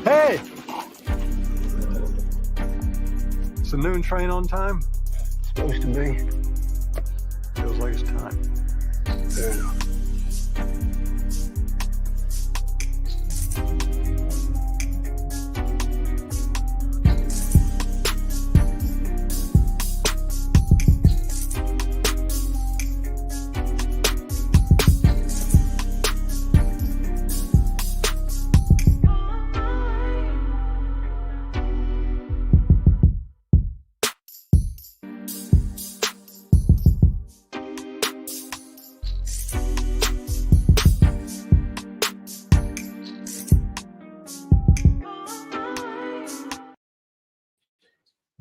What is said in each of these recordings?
Hey! Is the noon train on time? Supposed to be. Feels like it's time. Fair enough.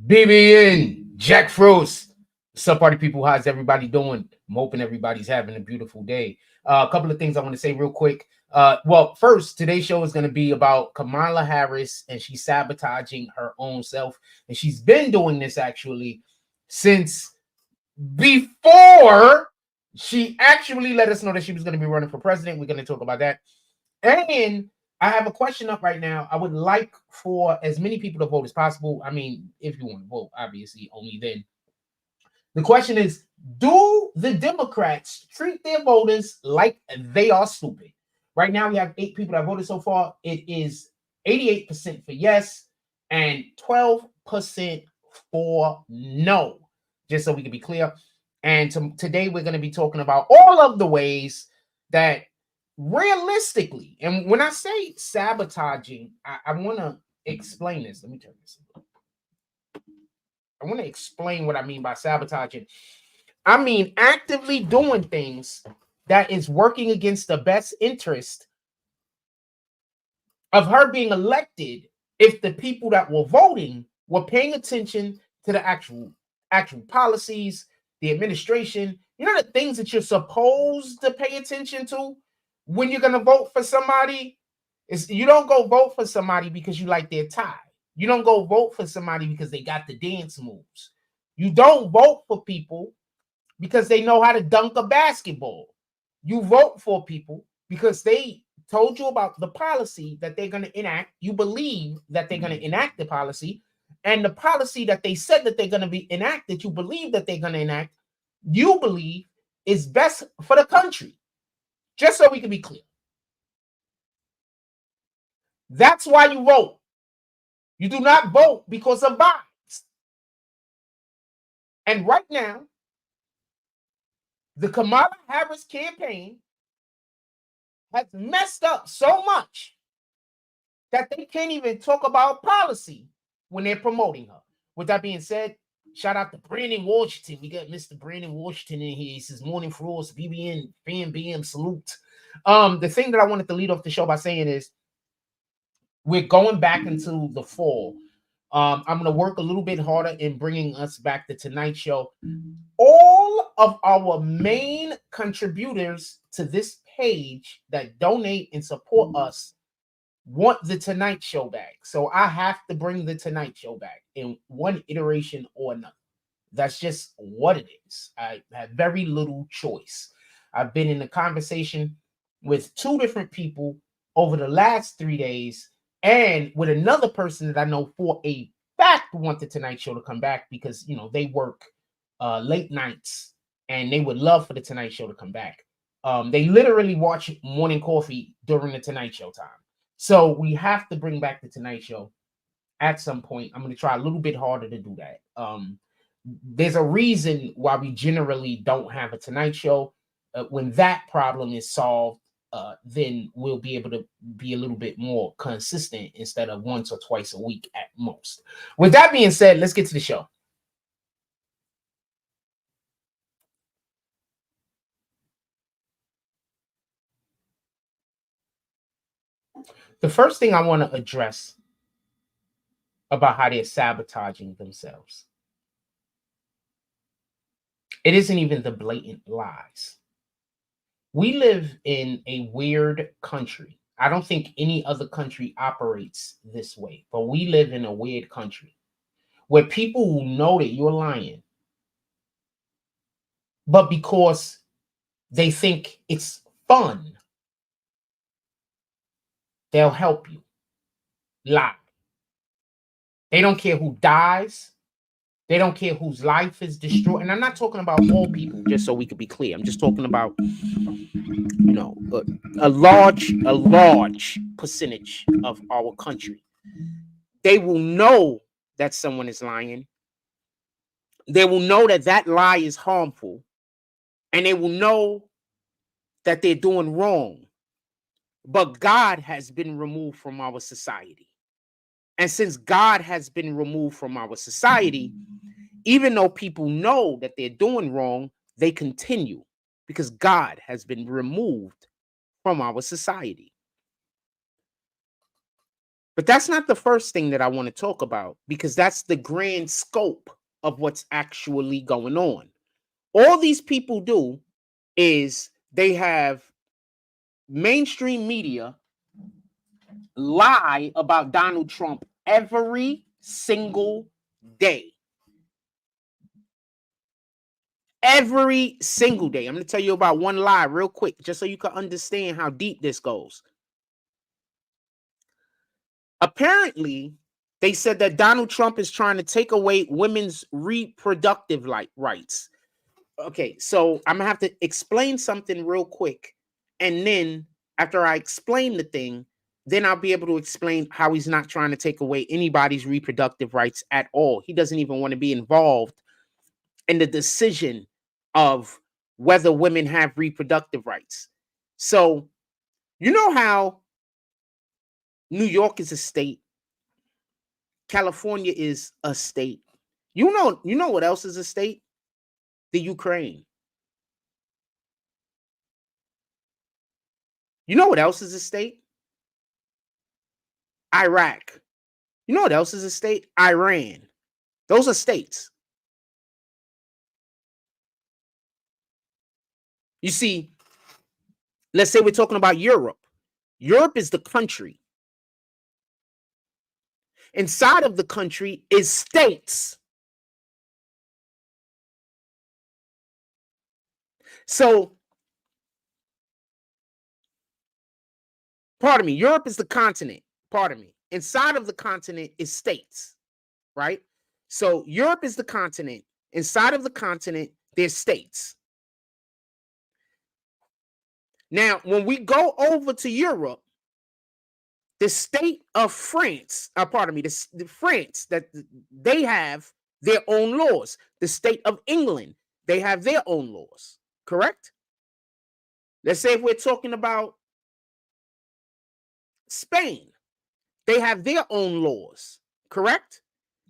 BBN, Jack Frost. What's up, party people? How's everybody doing? I'm hoping everybody's having a beautiful day. A couple of things I want to say real quick. Well, first, today's show is going to be about Kamala Harris, and she's sabotaging her own self. And she's been doing this actually since before she actually let us know that she was going to be running for president. We're going to talk about that. And I have a question up right now. I would like for as many people to vote as possible. I mean, if you want to vote, obviously, only then. The question is, do the Democrats treat their voters like they are stupid? Right now, we have 8 people that voted so far. It is 88% for yes and 12% for no, just so we can be clear. And today, we're going to be talking about all of the ways that realistically, and when I say sabotaging, I want to explain this. Let me turn this up. I want to explain what I mean by sabotaging. I mean actively doing things that is working against the best interest of her being elected if the people that were voting were paying attention to the actual policies, the administration, you know, the things that you're supposed to pay attention to when you're going to vote for somebody. Is you don't go vote for somebody because you like their tie. You don't go vote for somebody because they got the dance moves. You don't vote for people because they know how to dunk a basketball. You vote for people because they told you about the policy that they're going to enact. You believe that they're going to enact the policy, and the policy that they said that they're going to be enacted, you believe that they're going to enact, you believe is best for the country. Just so we can be clear. That's why you vote. You do not vote because of vibes. And right now, the Kamala Harris campaign has messed up so much that they can't even talk about policy when they're promoting her. With that being said, shout out to Brandon Washington. We got Mr. Brandon Washington in here. He says, morning for us, BBN, fan BM, salute. The thing that I wanted to lead off the show by saying is, we're going back into the fall. I'm going to work a little bit harder in bringing us back to Tonight Show. All of our main contributors to this page that donate and support us want the Tonight Show back. So I have to bring the Tonight Show back in one iteration or another. That's just what it is. I have very little choice. I've been in a conversation with 2 different people over the last 3 days, and with another person that I know for a fact want the Tonight Show to come back because, you know, they work late nights and they would love for the Tonight Show to come back. They literally watch Morning Coffee during the Tonight Show time. So we have to bring back the Tonight Show at some point. I'm going to try a little bit harder to do that. There's a reason why we generally don't have a Tonight Show. When that problem is solved, then we'll be able to be a little bit more consistent instead of once or twice a week at most. With that being said, let's get to the show. The first thing I want to address about how they're sabotaging themselves, it isn't even the blatant lies. We live in a weird country. I don't think any other country operates this way, but we live in a weird country where people will know that you're lying, but because they think it's fun, they'll help you. lie. They don't care who dies. They don't care whose life is destroyed. And I'm not talking about all people, just so we could be clear. I'm just talking about, you know, a large percentage of our country. They will know that someone is lying. They will know that that lie is harmful. And they will know that they're doing wrong. But God has been removed from our society. And since God has been removed from our society, even though people know that they're doing wrong, they continue because God has been removed from our society. But that's not the first thing that I want to talk about, because that's the grand scope of what's actually going on. All these people do is they have mainstream media lie about Donald Trump every single day. Every single day. I'm going to tell you about one lie real quick, just so you can understand how deep this goes. Apparently, they said that Donald Trump is trying to take away women's reproductive rights. Okay, so I'm going to have to explain something real quick. And then after I explain the thing, then I'll be able to explain how he's not trying to take away anybody's reproductive rights at all. He doesn't even want to be involved in the decision of whether women have reproductive rights. So, you know how New York is a state, California is a state. You know what else is a state? The Ukraine. You know what else is a state? Iraq. You know what else is a state? Iran. Those are states. You see, let's say we're talking about Europe. Europe is the country. Inside of the country is states. So, pardon me, Europe is the continent. Pardon me. Inside of the continent is states, right? So, Europe is the continent. Inside of the continent, there's states. Now, when we go over to Europe, the state of France, the France, that they have their own laws. The state of England, they have their own laws, correct? Let's say if we're talking about Spain, they have their own laws, correct?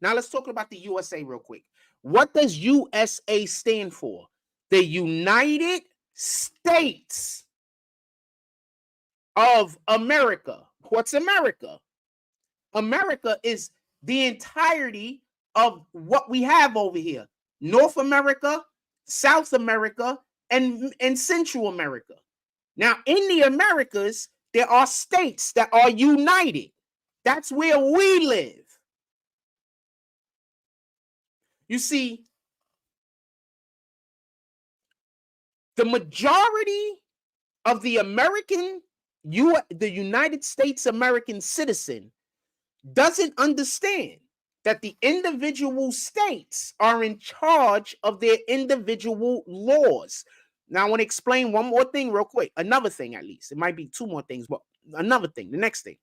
Now let's talk about the USA real quick. What does USA stand for? The United States of America. What's America? America is the entirety of what we have over here. North America, South America, and Central America. Now, in the Americas, there are states that are united. That's where we live. You see, the majority of the United States American citizen doesn't understand that the individual states are in charge of their individual laws. Now, I want to explain one more thing real quick. Another thing, at least. It might be two more things, but another thing, the next thing.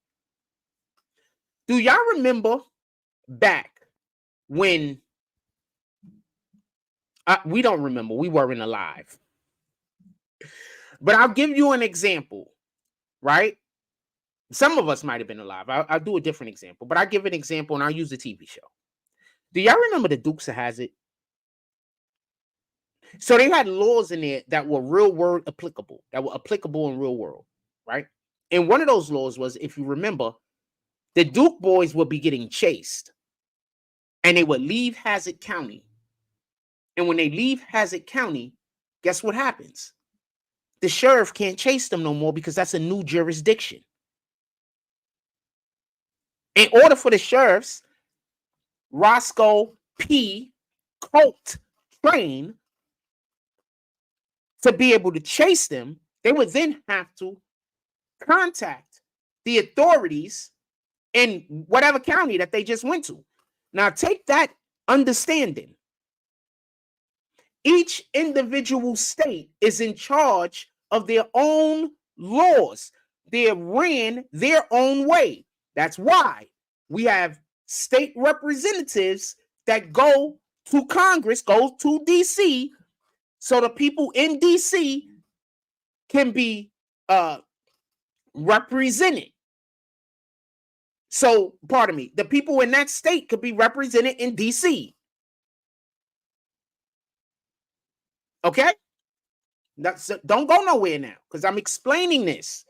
Do y'all remember back when we don't remember, we weren't alive. But I'll give you an example, right? Some of us might have been alive. I'll do a different example, but I'll give an example and I'll use a TV show. Do y'all remember the Dukes of Hazzard? So they had laws in there that were real world applicable, that were applicable in real world, right? And one of those laws was, if you remember, the Duke boys would be getting chased and they would leave Hazzard County. And when they leave Hazzard County, guess what happens? The sheriff can't chase them no more because that's a new jurisdiction. In order for the sheriffs, Roscoe P. Coltrane, to be able to chase them, they would then have to contact the authorities in whatever county that they just went to. Now, take that understanding. Each individual state is in charge of their own laws. They're ran their own way. That's why we have state representatives that go to Congress, go to DC, so the people in DC can be represented. So, pardon me, the people in that state could be represented in DC. Okay? Don't go nowhere now, because I'm explaining this.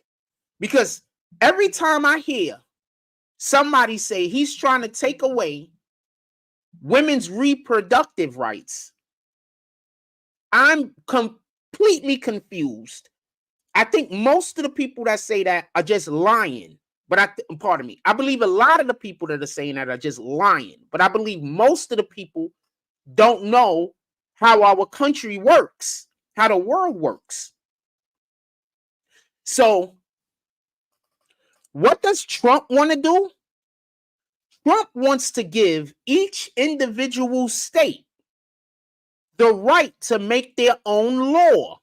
Because every time I hear somebody say he's trying to take away women's reproductive rights, I'm completely confused. I think most of the people that say that are just lying. But pardon me, I believe a lot of the people that are saying that are just lying. But I believe most of the people don't know how our country works, how the world works. So, what does Trump want to do? Trump wants to give each individual state the right to make their own law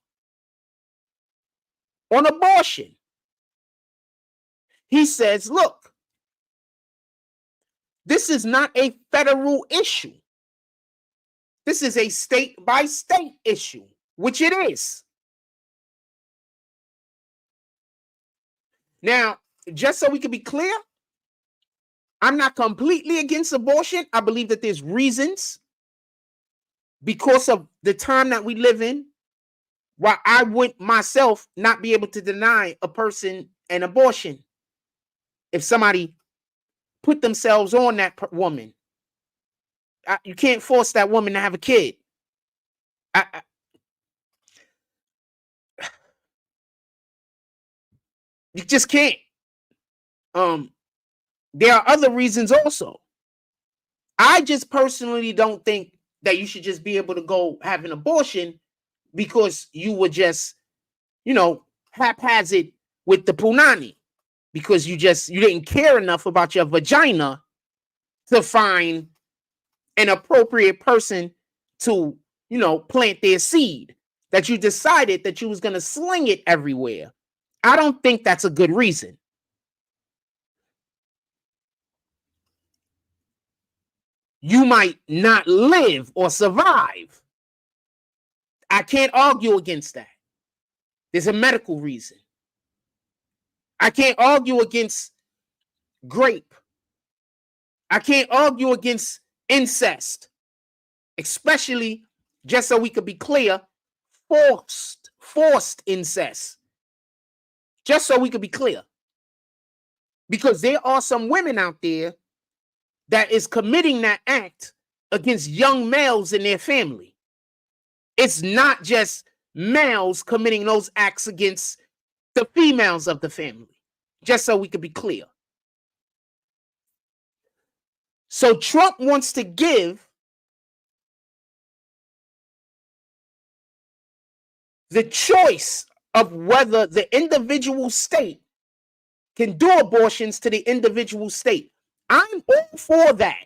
on abortion. He says, look, this is not a federal issue. This is a state by state issue, which it is. Now, just so we can be clear, I'm not completely against abortion. I believe that there's reasons because of the time that we live in why I would myself not be able to deny a person an abortion. If somebody put themselves on that woman, you can't force that woman to have a kid. You just can't. There are other reasons also. I just personally don't think that you should just be able to go have an abortion because you were just, haphazard with the punani. Because you didn't care enough about your vagina to find an appropriate person to, plant their seed, that you decided that you was going to sling it everywhere. I don't think that's a good reason. You might not live or survive. I can't argue against that. There's a medical reason. I can't argue against grape. I can't argue against incest, especially, just so we could be clear, forced incest. Just so we could be clear. Because there are some women out there that is committing that act against young males in their family. It's not just males committing those acts against the females of the family, just so we could be clear. So Trump wants to give the choice of whether the individual state can do abortions to the individual state. I'm all for that.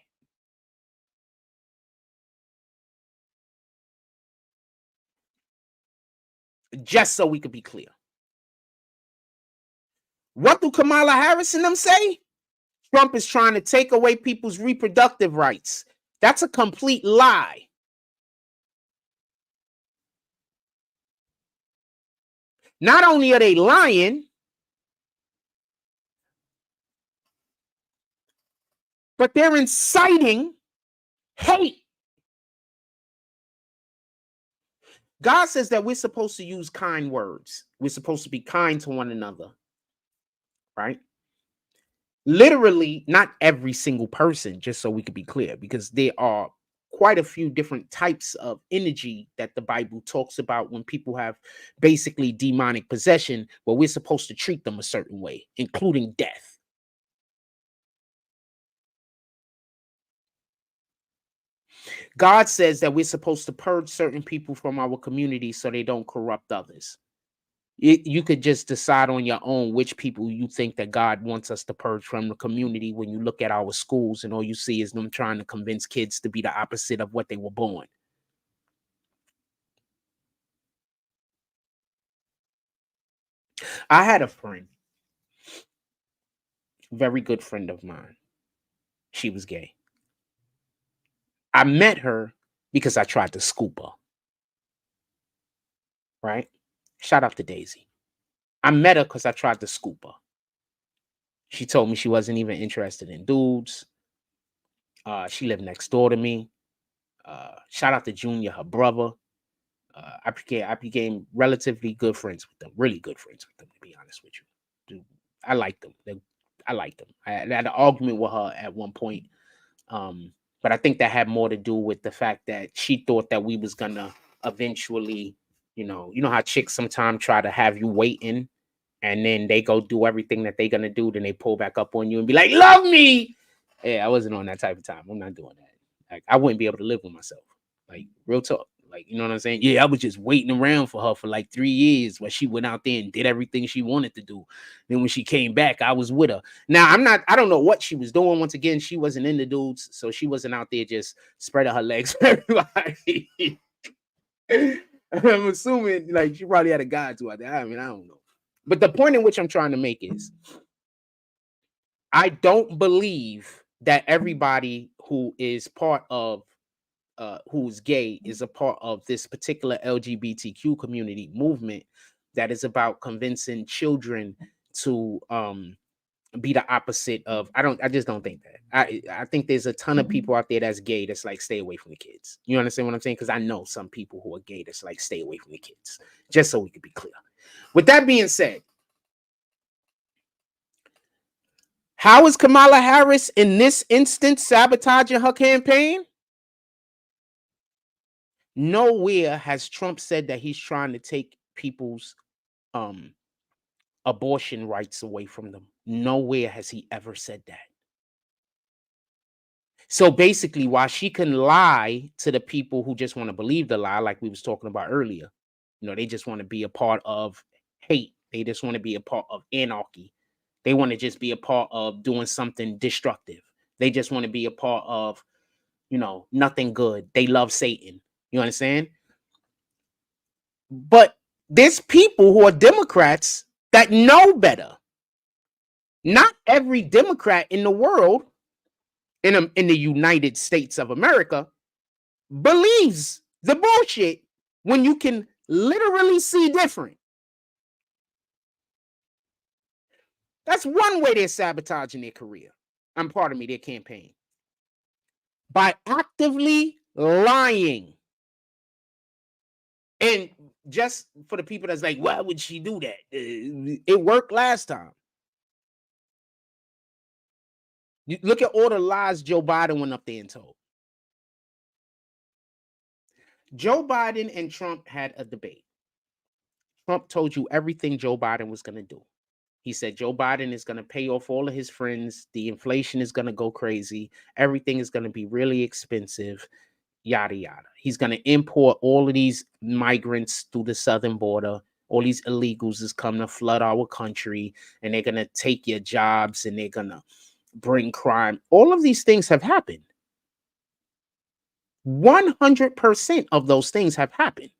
Just so we could be clear. What do Kamala Harris and them say? Trump is trying to take away people's reproductive rights. That's a complete lie. Not only are they lying, but they're inciting hate. God says that we're supposed to use kind words. We're supposed to be kind to one another, right? Literally, not every single person, just so we could be clear, because there are quite a few different types of energy that the Bible talks about when people have basically demonic possession, where we're supposed to treat them a certain way, including death. God says that we're supposed to purge certain people from our community so they don't corrupt others. You could just decide on your own which people you think that God wants us to purge from the community when you look at our schools and all you see is them trying to convince kids to be the opposite of what they were born. I had a friend, very good friend of mine. She was gay. I met her because I tried to scoop her. Right? Shout out to Daisy. I met her because I tried to scoop her. She told me she wasn't even interested in dudes. She lived next door to me. Shout out to Junior, her brother. I became relatively good friends with them, really good friends with them, to be honest with you. Dude, I liked them. I liked them. I had an argument with her at one point. But I think that had more to do with the fact that she thought that we was gonna eventually, you know how chicks sometimes try to have you waiting and then they go do everything that they're gonna do, then they pull back up on you and be like, love me. Yeah, I wasn't on that type of time. I'm not doing that. Like, I wouldn't be able to live with myself. Like, real talk. Like, you know what I'm saying? Yeah, I was just waiting around for her for like 3 years while she went out there and did everything she wanted to do. Then when she came back, I was with her. Now, I don't know what she was doing. Once again, she wasn't into dudes, so she wasn't out there just spreading her legs for everybody. I'm assuming like she probably had a guy too out there. I mean, I don't know. But the point in which I'm trying to make is I don't believe that everybody who is part of who's gay is a part of this particular LGBTQ community movement that is about convincing children to be the opposite of. I just don't think that. I think there's a ton of people out there that's gay that's like, stay away from the kids. You understand what I'm saying? Because I know some people who are gay that's like, stay away from the kids. Just so we could be clear. With that being said, how is Kamala Harris in this instance sabotaging her campaign? Nowhere has Trump said that he's trying to take people's abortion rights away from them. Nowhere has he ever said that. So basically, while she can lie to the people who just want to believe the lie, like we was talking about earlier, they just want to be a part of hate. They just want to be a part of anarchy. They want to just be a part of doing something destructive. They just want to be a part of, nothing good. They love Satan. You understand? But there's people who are Democrats that know better. Not every Democrat in the world, in the United States of America, believes the bullshit when you can literally see different. That's one way they're sabotaging their career. Their campaign. By actively lying. And just for the people that's like, why would she do that? It worked last time. You look at all the lies Joe Biden went up there and told. Joe Biden and Trump had a debate. Trump told you everything Joe Biden was going to do. He said Joe Biden is going to pay off all of his friends. The inflation is going to go crazy. Everything is going to be really expensive. Yada, yada. He's going to import all of these migrants through the southern border. All these illegals is coming to flood our country, and they're going to take your jobs, and they're going to bring crime. All of these things have happened. 100% of those things have happened.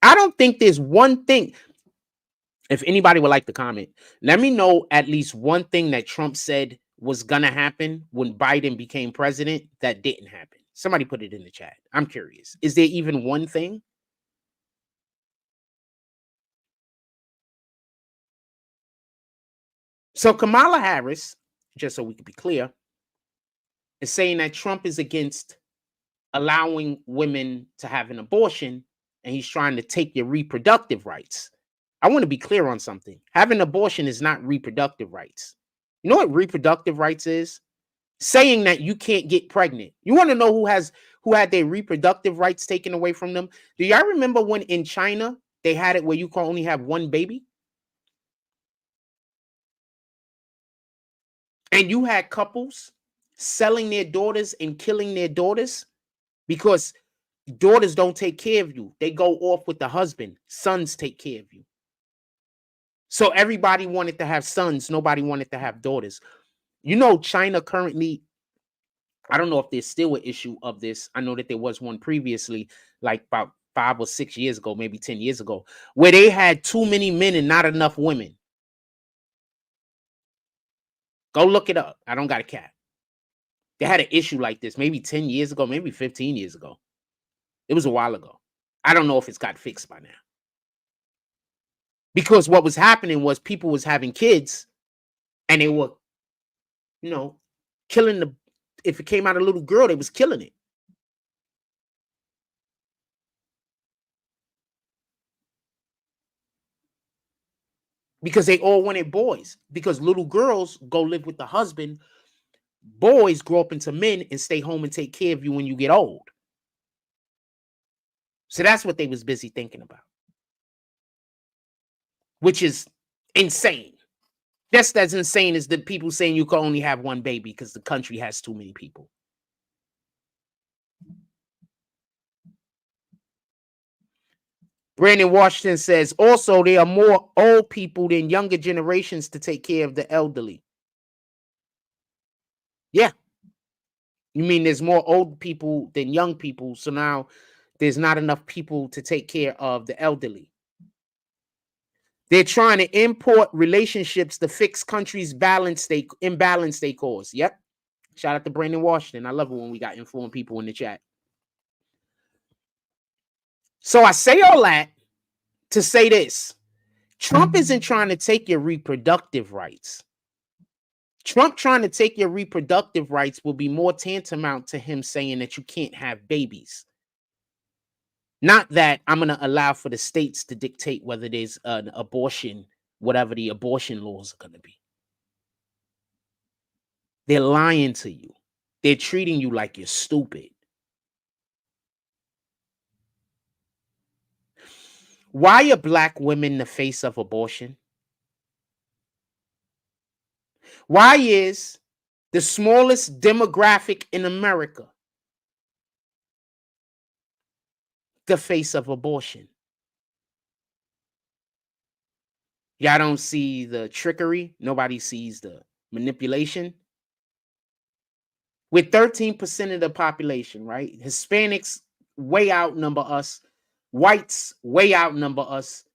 I don't think there's one thing. If anybody would like to comment, let me know at least one thing that Trump said was going to happen when Biden became president that didn't happen. Somebody put it in the chat. I'm curious. Is there even one thing? So Kamala Harris, just so we can be clear, is saying that Trump is against allowing women to have an abortion, and he's trying to take your reproductive rights. I want to be clear on something. Having an abortion is not reproductive rights. You know what reproductive rights is? Saying that you can't get pregnant. You want to know who had their reproductive rights taken away from them? Do y'all remember when in China they had it where you can only have one baby? And you had couples selling their daughters and killing their daughters because daughters don't take care of you. They go off with the husband. Sons take care of you. So everybody wanted to have sons. Nobody wanted to have daughters. You know, China currently, I don't know if there's still an issue of this. I know that there was one previously, like about 5 or 6 years ago, maybe 10 years ago, where they had too many men and not enough women. Go look it up. I don't got a cat. They had an issue like this maybe 10 years ago, maybe 15 years ago. It was a while ago. I don't know if it's got fixed by now. Because what was happening was people was having kids and they were, you know, killing the, if it came out a little girl, they was killing it. Because they all wanted boys. Because little girls go live with the husband. Boys grow up into men and stay home and take care of you when you get old. So that's what they was busy thinking about. Which is insane. Just as insane as the people saying you can only have one baby because the country has too many people. Brandon Washington says, also, there are more old people than younger generations to take care of the elderly. Yeah. You mean there's more old people than young people, so now there's not enough people to take care of the elderly. They're trying to import relationships to fix countries' imbalance they cause. Yep. Shout out to Brandon Washington. I love it when we got informed people in the chat. So I say all that to say this. Trump isn't trying to take your reproductive rights. Trump trying to take your reproductive rights will be more tantamount to him saying that you can't have babies. Not that I'm going to allow for the states to dictate whether there's an abortion, whatever the abortion laws are going to be. They're lying to you. They're treating you like you're stupid. Why are black women the face of abortion? Why is the smallest demographic in America the face of abortion? Y'all don't see the trickery. Nobody sees the manipulation. With 13% of the population, right? Hispanics way outnumber us. Whites way outnumber us.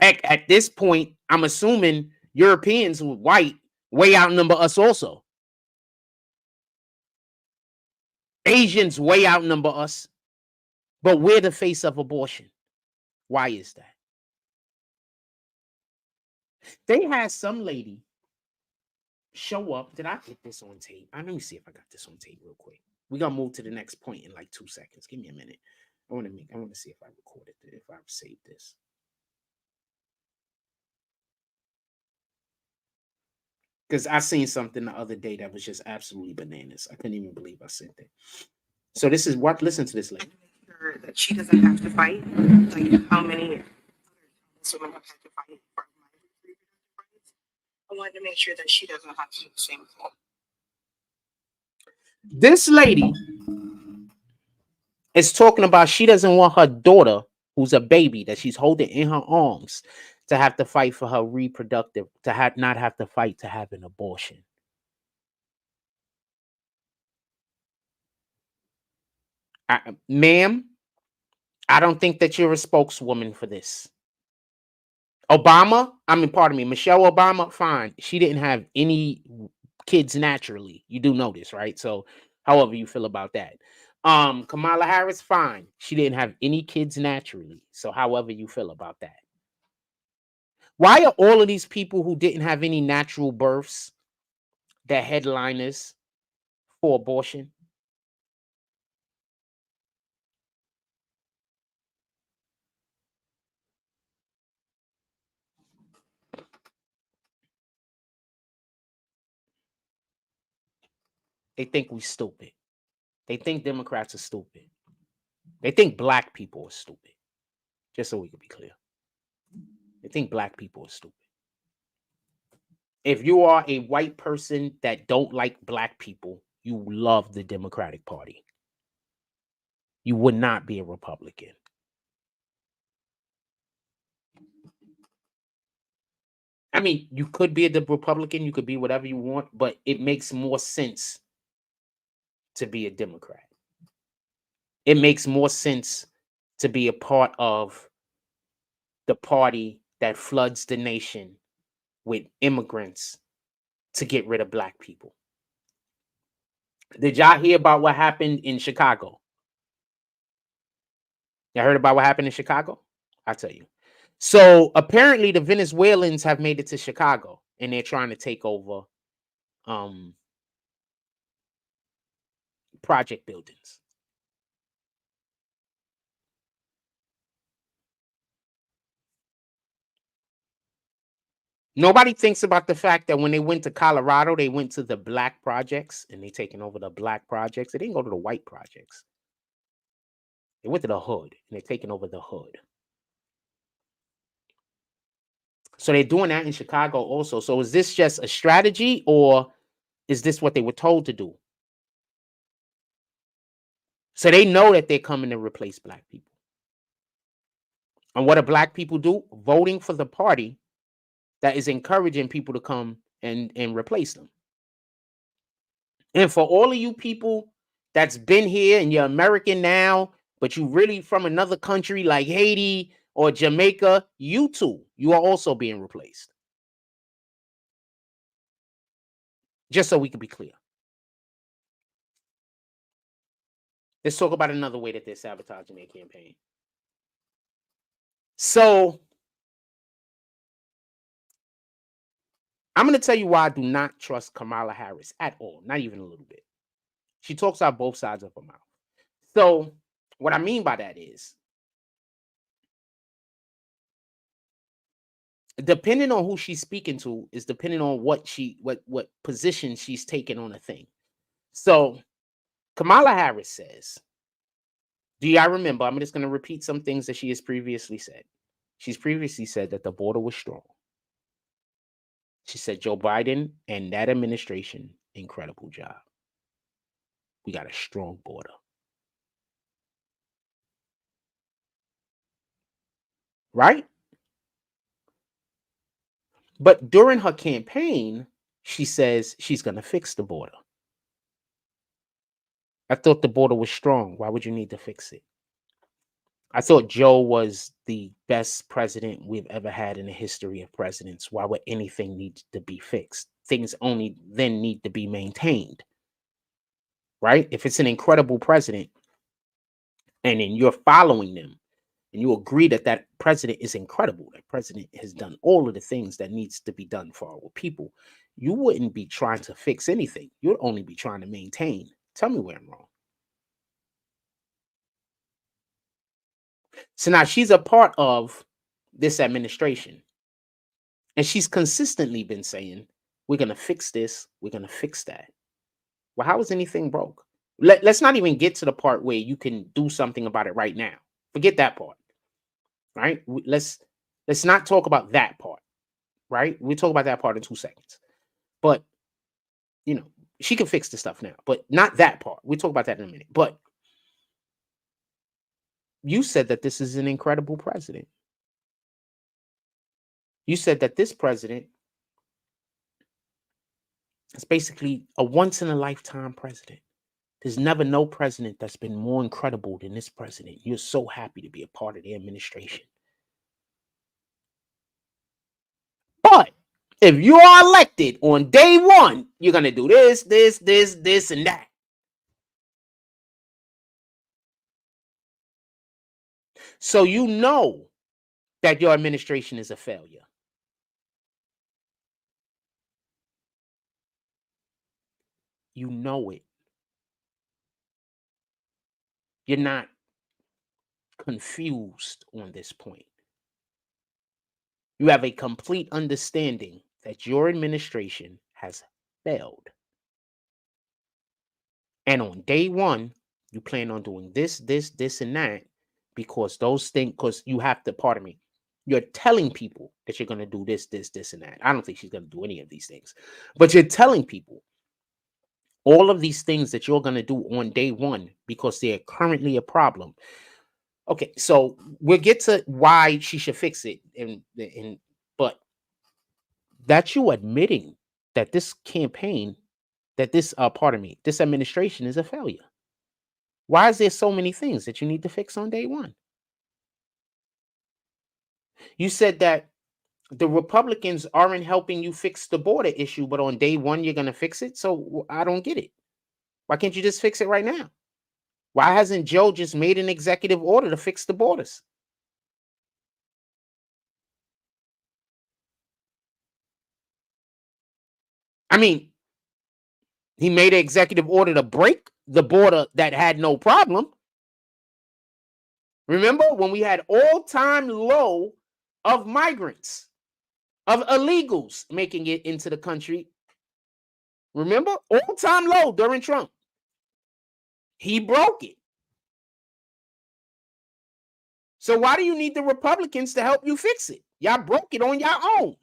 Heck, at this point, I'm assuming Europeans with white way outnumber us also. Asians way outnumber us. But we're the face of abortion. Why is that? They had some lady show up. Did I get this on tape? Let me see if I got this on tape real quick. We're gonna move to the next point in like 2 seconds. Give me a minute. I want to see if I recorded it, if I've saved this. Because I seen something the other day that was just absolutely bananas. I couldn't even believe I said that. So this is what, listen to this lady. Make sure that she doesn't have to fight. Like how many women have had to fight for my reproductive rights. I wanted to make sure that she doesn't have to do the same thing. This lady is talking about she doesn't want her daughter, who's a baby that she's holding in her arms, to have to fight for her reproductive, to not have to fight to have an abortion. Ma'am, I don't think that you're a spokeswoman for this. Michelle Obama, fine. She didn't have any kids naturally. You do know this, right? So however you feel about that. Kamala Harris, fine. She didn't have any kids naturally. So however you feel about that. Why are all of these people who didn't have any natural births the headliners for abortion? They think we're stupid. They think Democrats are stupid. They think black people are stupid. Just so we can be clear. They think black people are stupid. If you are a white person that don't like black people, you love the Democratic Party. You would not be a Republican. I mean, you could be a Republican, you could be whatever you want, but it makes more sense to be a Democrat. It makes more sense to be a part of the party that floods the nation with immigrants to get rid of black people. Did y'all hear about what happened in Chicago? Y'all heard about what happened in Chicago? I'll tell you. So apparently the Venezuelans have made it to Chicago and they're trying to take over project buildings. Nobody thinks about the fact that when they went to Colorado, they went to the black projects and they taking over the black projects. They didn't go to the white projects. They went to the hood and they're taking over the hood. So they're doing that in Chicago also. So is this just a strategy or is this what they were told to do? So they know that they're coming to replace black people. And what do black people do? Voting for the party that is encouraging people to come and replace them. And for all of you people that's been here and you're American now, but you really from another country like Haiti or Jamaica, you too, you are also being replaced. Just so we can be clear. Let's talk about another way that they're sabotaging their campaign. So I'm going to tell you why I do not trust Kamala Harris at all. Not even a little bit. She talks out both sides of her mouth. So what I mean by that is, depending on who she's speaking to is depending on what position she's taking on a thing. So Kamala Harris says, do y'all remember? I'm just going to repeat some things that she has previously said. She's previously said that the border was strong. She said Joe Biden and that administration, incredible job. We got a strong border. Right? But during her campaign, she says she's going to fix the border. I thought the border was strong. Why would you need to fix it? I thought Joe was the best president we've ever had in the history of presidents. Why would anything need to be fixed? Things only then need to be maintained. Right? If it's an incredible president and then you're following them and you agree that that president is incredible, that president has done all of the things that needs to be done for our people, you wouldn't be trying to fix anything. You'd only be trying to maintain. Tell me where I'm wrong. So now she's a part of this administration. And she's consistently been saying, we're going to fix this. We're going to fix that. Well, how is anything broke? Let's not even get to the part where you can do something about it right now. Forget that part. Right? Let's not talk about that part. Right? We'll talk about that part in 2 seconds. But, you know, she can fix the stuff now, but not that part. We'll talk about that in a minute. But you said that this is an incredible president. You said that this president is basically a once-in-a-lifetime president. There's never no president that's been more incredible than this president. You're so happy to be a part of the administration. But if you are elected on day one, you're going to do this, and that. So you know that your administration is a failure. You know it. You're not confused on this point. You have a complete understanding that your administration has failed. And on day one, you plan on doing this, and that, because those things, because you have to, pardon me, you're telling people that you're going to do this, and that. I don't think she's going to do any of these things, but you're telling people all of these things that you're going to do on day one because they're currently a problem. Okay, so we'll get to why she should fix it, but That's you admitting that this campaign, that this this administration is a failure. Why is there so many things that you need to fix on day one? You said that the Republicans aren't helping you fix the border issue, but on day one you're going to fix it. So I don't get it. Why can't you just fix it right now? Why hasn't Joe just made an executive order to fix the borders? I mean, he made an executive order to break the border that had no problem. Remember when we had all-time low of migrants, of illegals making it into the country? Remember? All-time low during Trump. He broke it. So why do you need the Republicans to help you fix it? Y'all broke it on your own.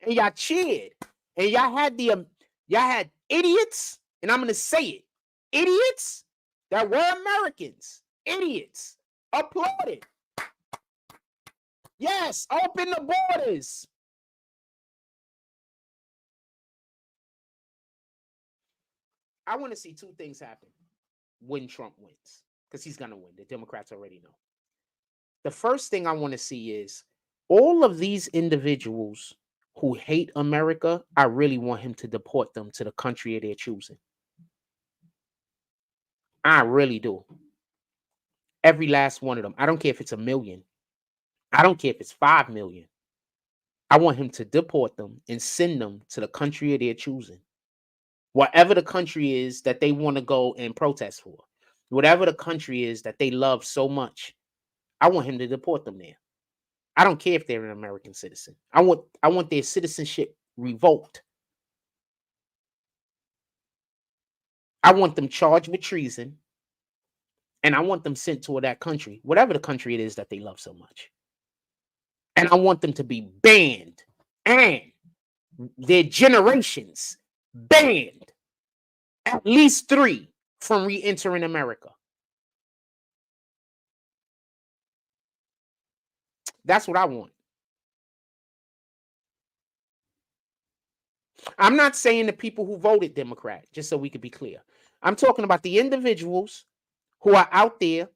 And y'all cheered. And y'all had idiots, and I'm going to say it, idiots that were Americans, idiots, applauded. Yes, open the borders. I want to see two things happen when Trump wins, because he's going to win. The Democrats already know. The first thing I want to see is all of these individuals who hate America, I really want him to deport them to the country of their choosing. I really do. Every last one of them. I don't care if it's 1 million. I don't care if it's 5 million. I want him to deport them and send them to the country of their choosing. Whatever the country is that they want to go and protest for. Whatever the country is that they love so much, I want him to deport them there. I don't care if they're an American citizen. I want their citizenship revoked. I want them charged with treason. And I want them sent to that country, whatever the country it is that they love so much. And I want them to be banned and their generations banned, at least 3, from re-entering America. That's what I want. I'm not saying the people who voted Democrat, just so we could be clear. I'm talking about the individuals who are out there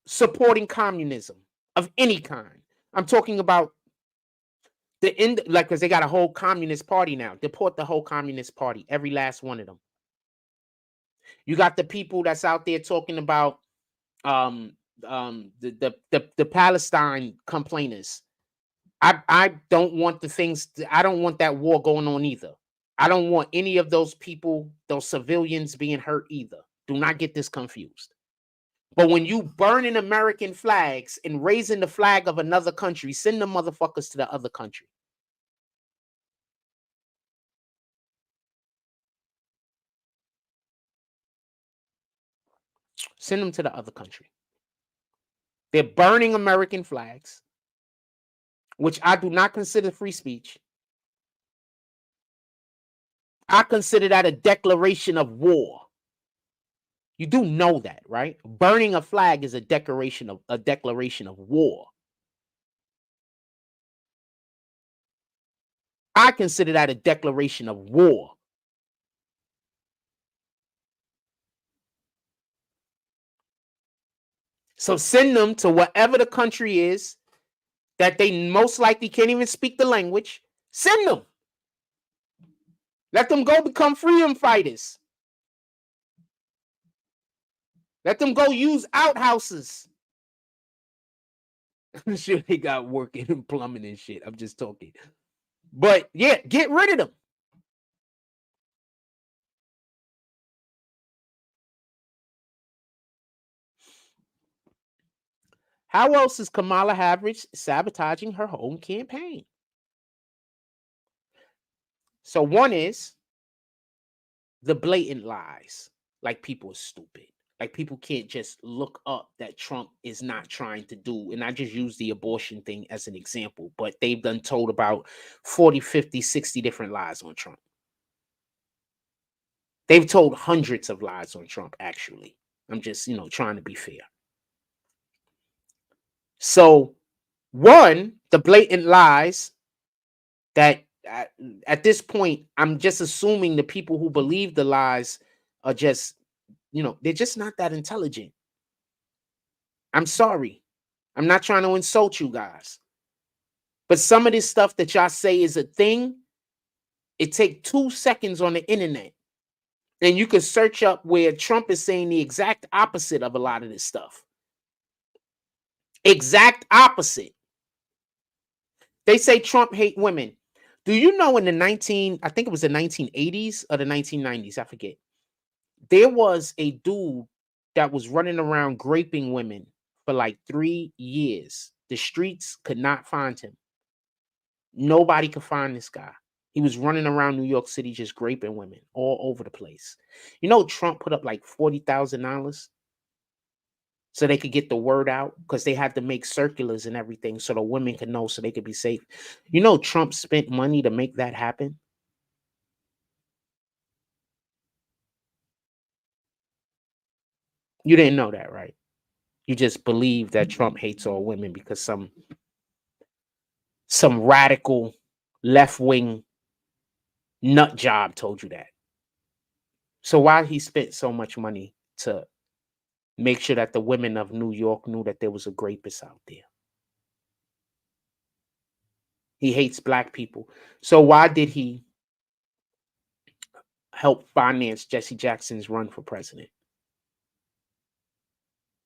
supporting communism of any kind. I'm talking about because they got a whole communist party now. Deport the whole communist party, every last one of them. You got the people that's out there talking about the Palestine complainers. I don't want I don't want that war going on either. I don't want any of those people, those civilians being hurt either. Do not get this confused. But when you burning American flags and raising the flag of another country, send the motherfuckers to the other country. Send them to the other country. They're burning American flags, which I do not consider free speech. I consider that a declaration of war. You do know that, right? Burning a flag is a declaration of war. I consider that a declaration of war. So send them to whatever the country is that they most likely can't even speak the language. Send them. Let them go become freedom fighters. Let them go use outhouses. I'm sure they got working and plumbing and shit. I'm just talking. But yeah, get rid of them. How else is Kamala Harris sabotaging her own campaign? So one is the blatant lies. Like people are stupid. Like people can't just look up that Trump is not trying to do. And I just use the abortion thing as an example. But they've done told about 40, 50, 60 different lies on Trump. They've told hundreds of lies on Trump, actually. I'm just, trying to be fair. So One, the blatant lies that at this point, I'm just assuming the people who believe the lies are just, they're just not that intelligent. I'm sorry. I'm not trying to insult you guys. But some of this stuff that y'all say is a thing, it takes 2 seconds on the internet. And you can search up where Trump is saying the exact opposite of a lot of this stuff. Exact opposite. They say Trump hate women. Do you know in I think it was the 1980s or the 1990s, I forget. There was a dude that was running around raping women for like 3 years. The streets could not find him. Nobody could find this guy. He was running around New York City just raping women all over the place. You know, Trump put up like $40,000 so they could get the word out because they had to make circulars and everything so the women could know so they could be safe. You know, Trump spent money to make that happen. You didn't know that, right? You just believe that Trump hates all women because some radical left-wing nut job told you that. So why he spent so much money to make sure that the women of New York knew that there was a rapist out there? He hates black people. So why did he help finance Jesse Jackson's run for president?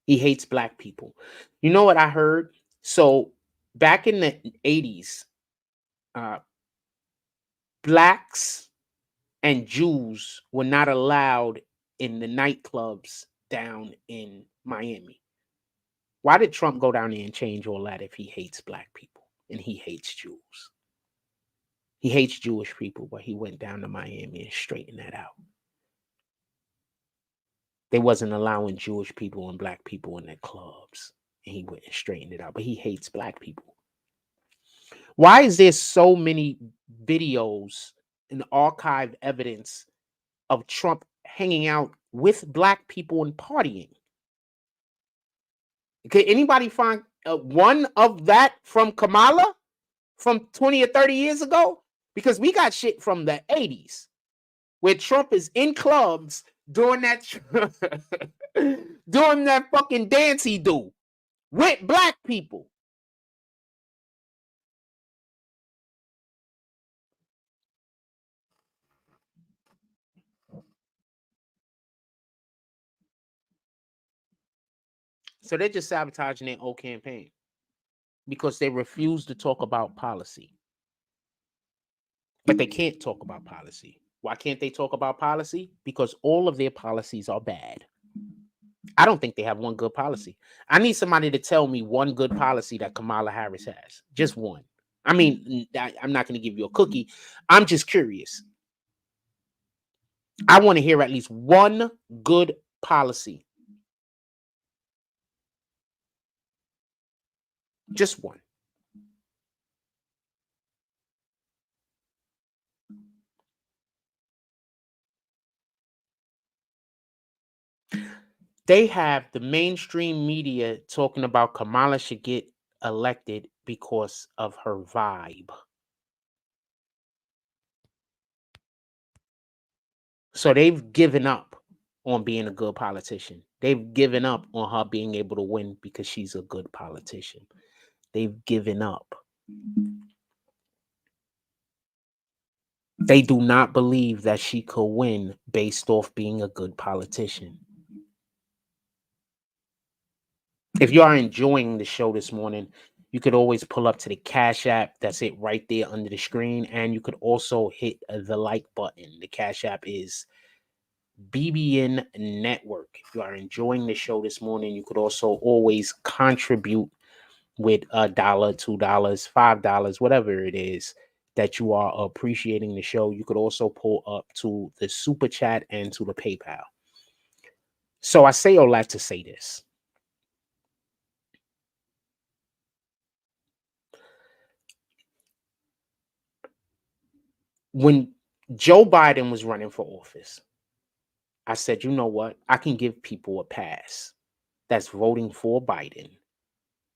He hates black people. You know what I heard? So back in the 80s, blacks and Jews were not allowed in the nightclubs down in Miami. Why did Trump go down there and change all that if he hates black people and he hates Jews? He hates Jewish people, but he went down to Miami and straightened that out. They wasn't allowing Jewish people and black people in their clubs, and he went and straightened it out. But he hates black people. Why is there so many videos and archived evidence of Trump hanging out with black people and partying? Can anybody find one of that from Kamala from 20 or 30 years ago? Because we got shit from the 80s where Trump is in clubs doing that doing that fucking dance he do with black people. So they're just sabotaging their old campaign because they refuse to talk about policy. But they can't talk about policy. Why can't they talk about policy? Because all of their policies are bad. I don't think they have one good policy. I need somebody to tell me one good policy that Kamala Harris has. Just one. I mean, I'm not going to give you a cookie. I'm just curious. I want to hear at least one good policy. Just one. They have the mainstream media talking about Kamala should get elected because of her vibe. So they've given up on being a good politician. They've given up on her being able to win because she's a good politician. They've given up. They do not believe that she could win based off being a good politician. If you are enjoying the show this morning, you could always pull up to the Cash App. That's it right there under the screen. And you could also hit the like button. The Cash App is BBN Network. If you are enjoying the show this morning, you could also always contribute with $1, $2, $5, whatever it is that you are appreciating the show. You could also pull up to the Super Chat and to the PayPal. So I say all that to say this. When Joe Biden was running for office, I said, you know what? I can give people a pass that's voting for Biden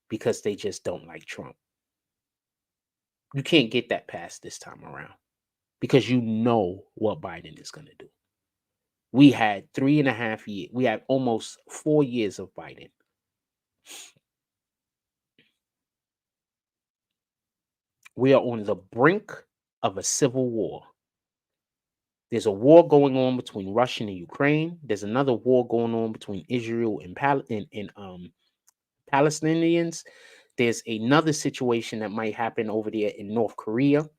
because they just don't like Trump. You can't get that passed this time around because you know what Biden is going to do. We had 3.5 years. We had almost 4 years of Biden. We are on the brink of a civil war. There's a war going on between Russia and Ukraine. There's another war going on between Israel and Palestinians. There's another situation that might happen over there in North Korea,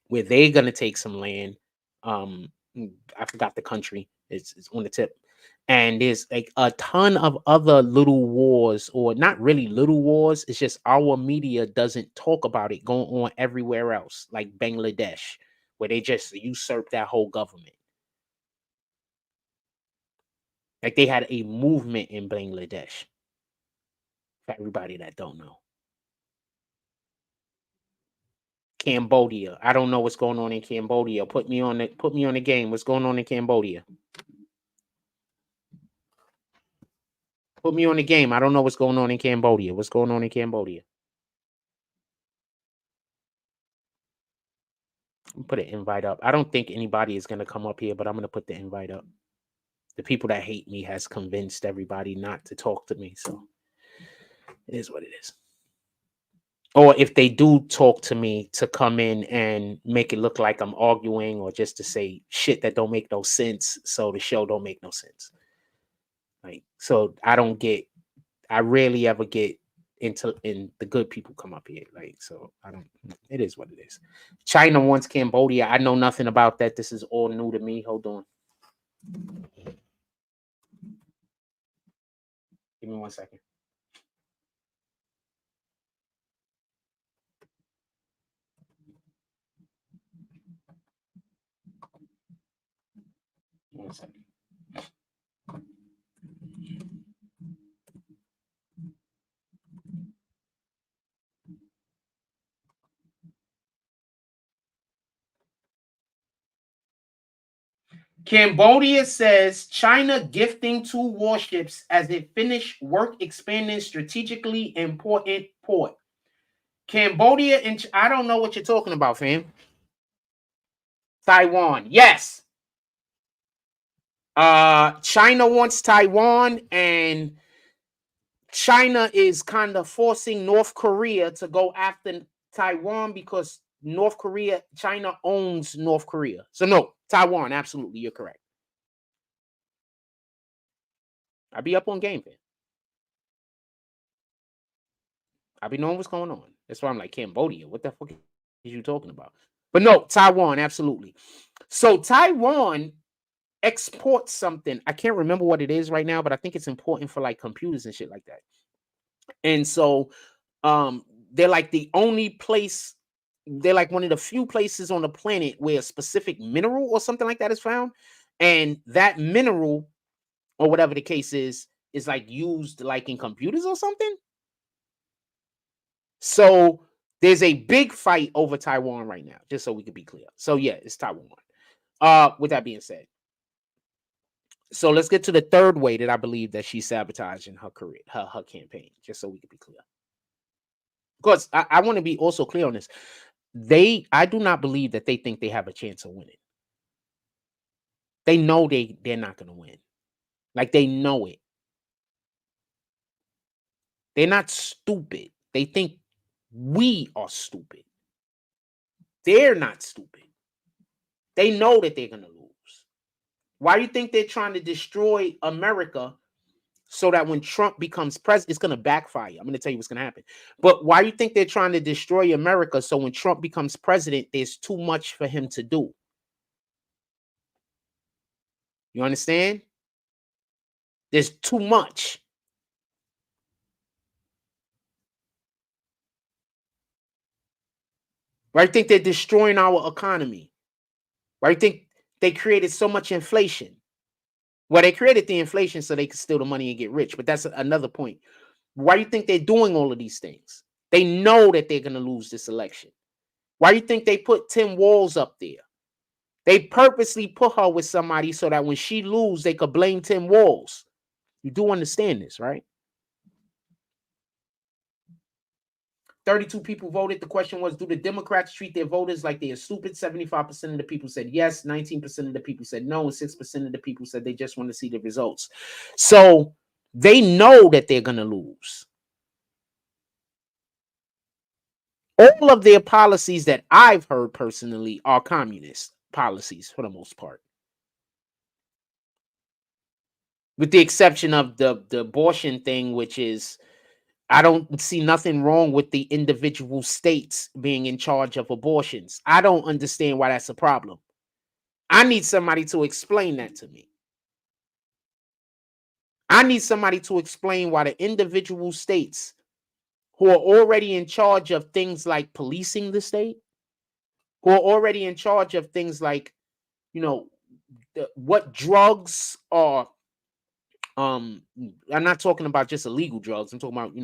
where they're gonna take some land. I forgot the country. It's on the tip. And there's like a ton of other little wars, or not really little wars. It's just our media doesn't talk about it going on everywhere else, like Bangladesh, where they just usurped that whole government. Like they had a movement in Bangladesh. For everybody that don't know. Cambodia. I don't know what's going on in Cambodia. Put me on the game. What's going on in Cambodia? Put me on the game. I don't know what's going on in Cambodia. What's going on in Cambodia? Put an invite up. I don't think anybody is going to come up here, but I'm going to put the invite up. The people that hate me has convinced everybody not to talk to me. So it is what it is. Or if they do talk to me, to come in and make it look like I'm arguing, or just to say shit that don't make no sense, so the show don't make no sense. Like, so I rarely ever get in the good people come up here. Like, so it is what it is. China wants Cambodia. I know nothing about that. This is all new to me. Hold on. Give me 1 second. One second. Cambodia says China gifting 2 warships as it finished work expanding strategically important port. Cambodia and I don't know what you're talking about, fam. Taiwan, yes. China wants Taiwan, and China is kind of forcing North Korea to go after Taiwan because China owns North Korea. So no, Taiwan, absolutely, you're correct. I be up on game, fam. I be knowing what's going on. That's why I'm like, Cambodia, what the fuck is you talking about? But no, Taiwan, absolutely. So Taiwan exports something. I can't remember what it is right now, but I think it's important for like computers and shit like that. And so they're like the only place, they're like one of the few places on the planet where a specific mineral or something like that is found. And that mineral, or whatever the case is like used like in computers or something. So there's a big fight over Taiwan right now, just so we can be clear. So yeah, it's Taiwan. With that being said, so let's get to the third way that I believe that she's sabotaging her career, her campaign, just so we can be clear. Because I want to be also clear on this. I do not believe that they think they have a chance of winning. They know they're not going to win. Like, they know it. They're not stupid. They think we are stupid. They're not stupid. They know that they're going to lose. Why do you think they're trying to destroy America so that when Trump becomes president, it's going to backfire? I'm going to tell you what's going to happen. But why do you think they're trying to destroy America so when Trump becomes president, there's too much for him to do? You understand? There's too much. Why do you think they're destroying our economy? Why do you think they created so much inflation? Well, they created the inflation so they could steal the money and get rich, but that's another point. Why do you think they're doing all of these things? They know that they're going to lose this election. Why do you think they put Tim Walz up there? They purposely put her with somebody so that when she loses, they could blame Tim Walz. You do understand this, right? 32 people voted. The question was, do the Democrats treat their voters like they are stupid? 75% of the people said yes. 19% of the people said no. And 6% of the people said they just want to see the results. So they know that they're going to lose. All of their policies that I've heard personally are communist policies for the most part. With the exception of the abortion thing, which is, I don't see nothing wrong with the individual states being in charge of abortions. I don't understand why that's a problem. I need somebody to explain that to me. I need somebody to explain why the individual states who are already in charge of things like policing the state, who are already in charge of things like, what drugs are, I'm not talking about just illegal drugs. I'm talking about,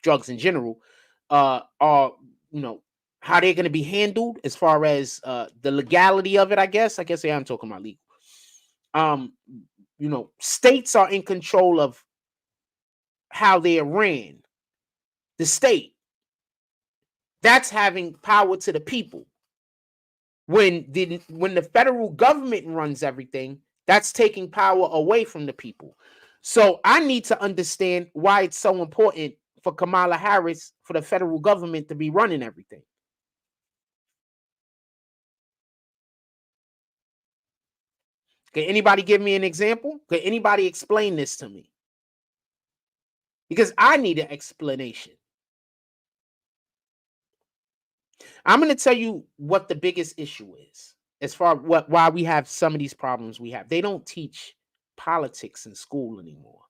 drugs in general, are, how they're going to be handled as far as the legality of it, I guess. Yeah, I'm talking about legal. States are in control of how they are ran. The state, that's having power to the people. When the federal government runs everything, that's taking power away from the people. So I need to understand why it's so important for Kamala Harris, for the federal government to be running everything. Can anybody give me an example? Can anybody explain this to me? Because I need an explanation. I'm going to tell you what the biggest issue is as far as why we have some of these problems we have. They don't teach politics in school anymore.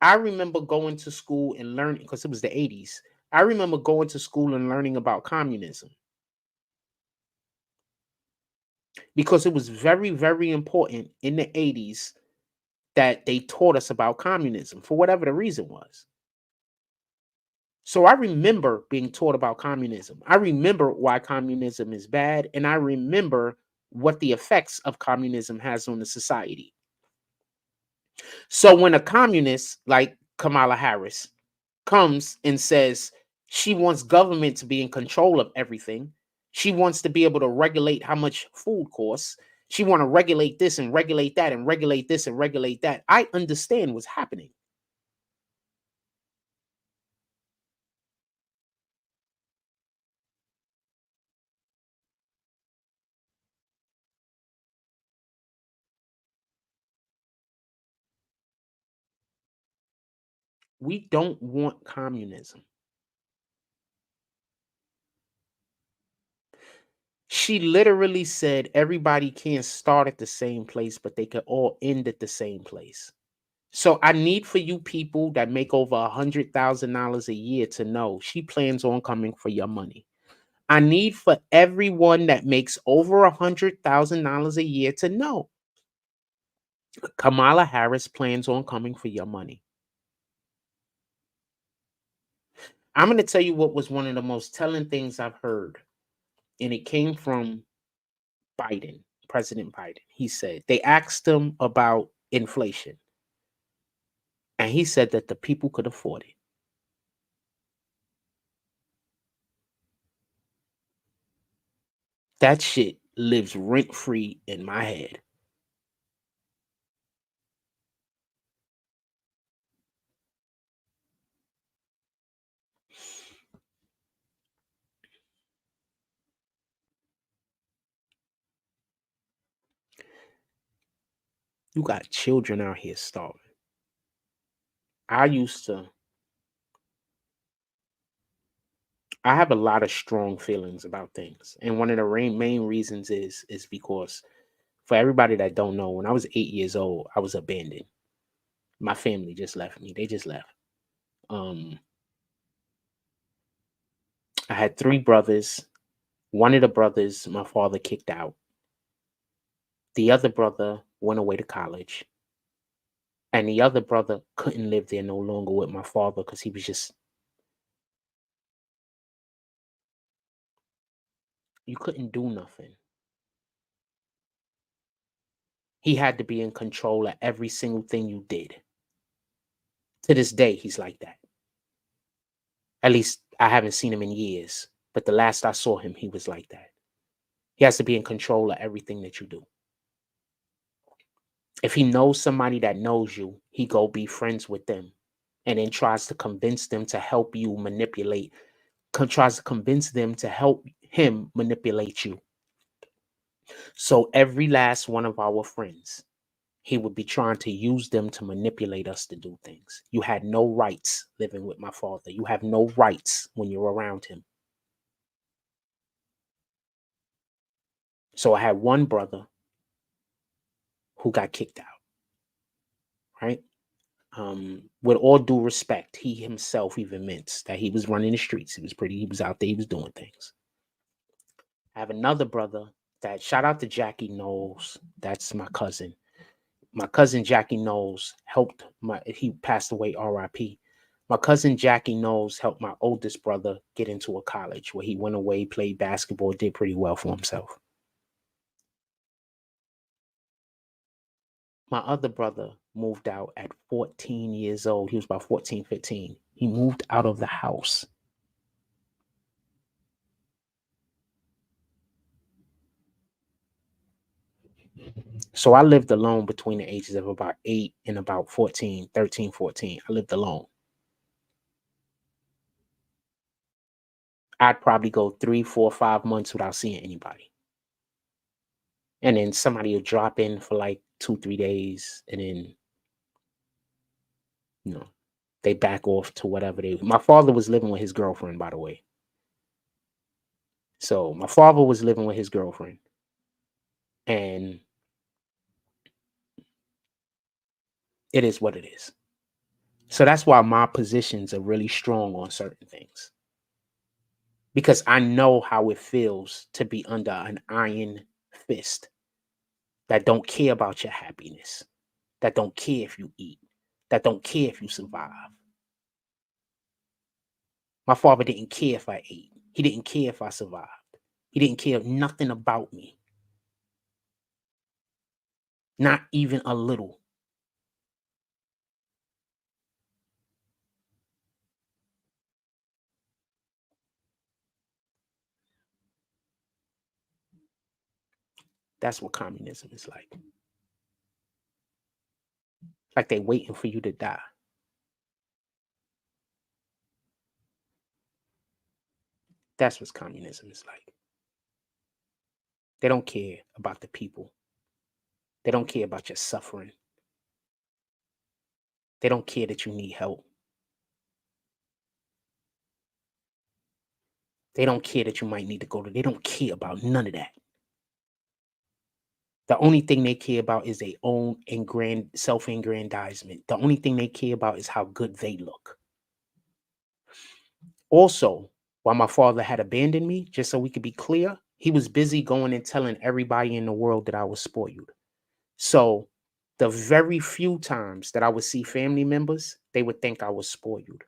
I remember going to school and learning, because it was the 80s. I remember going to school and learning about communism. Because it was very, very important in the 80s that they taught us about communism for whatever the reason was. So I remember being taught about communism. I remember why communism is bad. And I remember what the effects of communism has on the society. So when a communist like Kamala Harris comes and says she wants government to be in control of everything, she wants to be able to regulate how much food costs, she want to regulate this and regulate that and regulate this and regulate that, I understand what's happening. We don't want communism. She literally said everybody can't start at the same place, but they can all end at the same place. So I need for you people that make over $100,000 a year to know she plans on coming for your money. I need for everyone that makes over $100,000 a year to know Kamala Harris plans on coming for your money. I'm going to tell you what was one of the most telling things I've heard, and it came from Biden, President Biden. He said, they asked him about inflation, and he said that the people could afford it. That shit lives rent-free in my head. You got children out here starving. I have a lot of strong feelings about things. And one of the main reasons is because, for everybody that don't know, when I was 8 years old, I was abandoned. My family just left me. They just left. I had 3 brothers. One of the brothers, my father kicked out. The other brother went away to college. And the other brother couldn't live there no longer with my father because he was just, you couldn't do nothing. He had to be in control of every single thing you did. To this day, he's like that. At least I haven't seen him in years. But the last I saw him, he was like that. He has to be in control of everything that you do. If he knows somebody that knows you, he go be friends with them and then tries to convince them to help you manipulate, tries to convince them to help him manipulate you. So every last one of our friends, he would be trying to use them to manipulate us to do things. You had no rights living with my father. You have no rights when you're around him. So I had one brother who got kicked out, right? With all due respect, he himself even admits that he was running the streets. He was out there, he was doing things. I have another brother that, shout out to Jackie Knowles. That's my cousin. My cousin Jackie Knowles helped he passed away, RIP. My cousin Jackie Knowles helped my oldest brother get into a college where he went away, played basketball, did pretty well for himself. My other brother moved out at 14 years old. He was about 14, 15. He moved out of the house. So I lived alone between the ages of about 8 and about 14, 13, 14. I lived alone. I'd probably go 3, 4, 5 months without seeing anybody. And then somebody would drop in for like 2, 3 days. And then, you know, they back off to whatever my father was living with his girlfriend, by the way. So my father was living with his girlfriend. And it is what it is. So that's why my positions are really strong on certain things. Because I know how it feels to be under an iron fist that don't care about your happiness, that don't care if you eat, that don't care if you survive. My father didn't care if I ate. He didn't care if I survived. He didn't care nothing about me. Not even a little. That's what communism is like. Like they waiting for you to die. That's what communism is like. They don't care about the people. They don't care about your suffering. They don't care that you need help. They don't care that you might need to go to. They don't care about none of that. The only thing they care about is their own self-aggrandizement. The only thing they care about is how good they look. Also, while my father had abandoned me, just so we could be clear, he was busy going and telling everybody in the world that I was spoiled. So the very few times that I would see family members, they would think I was spoiled.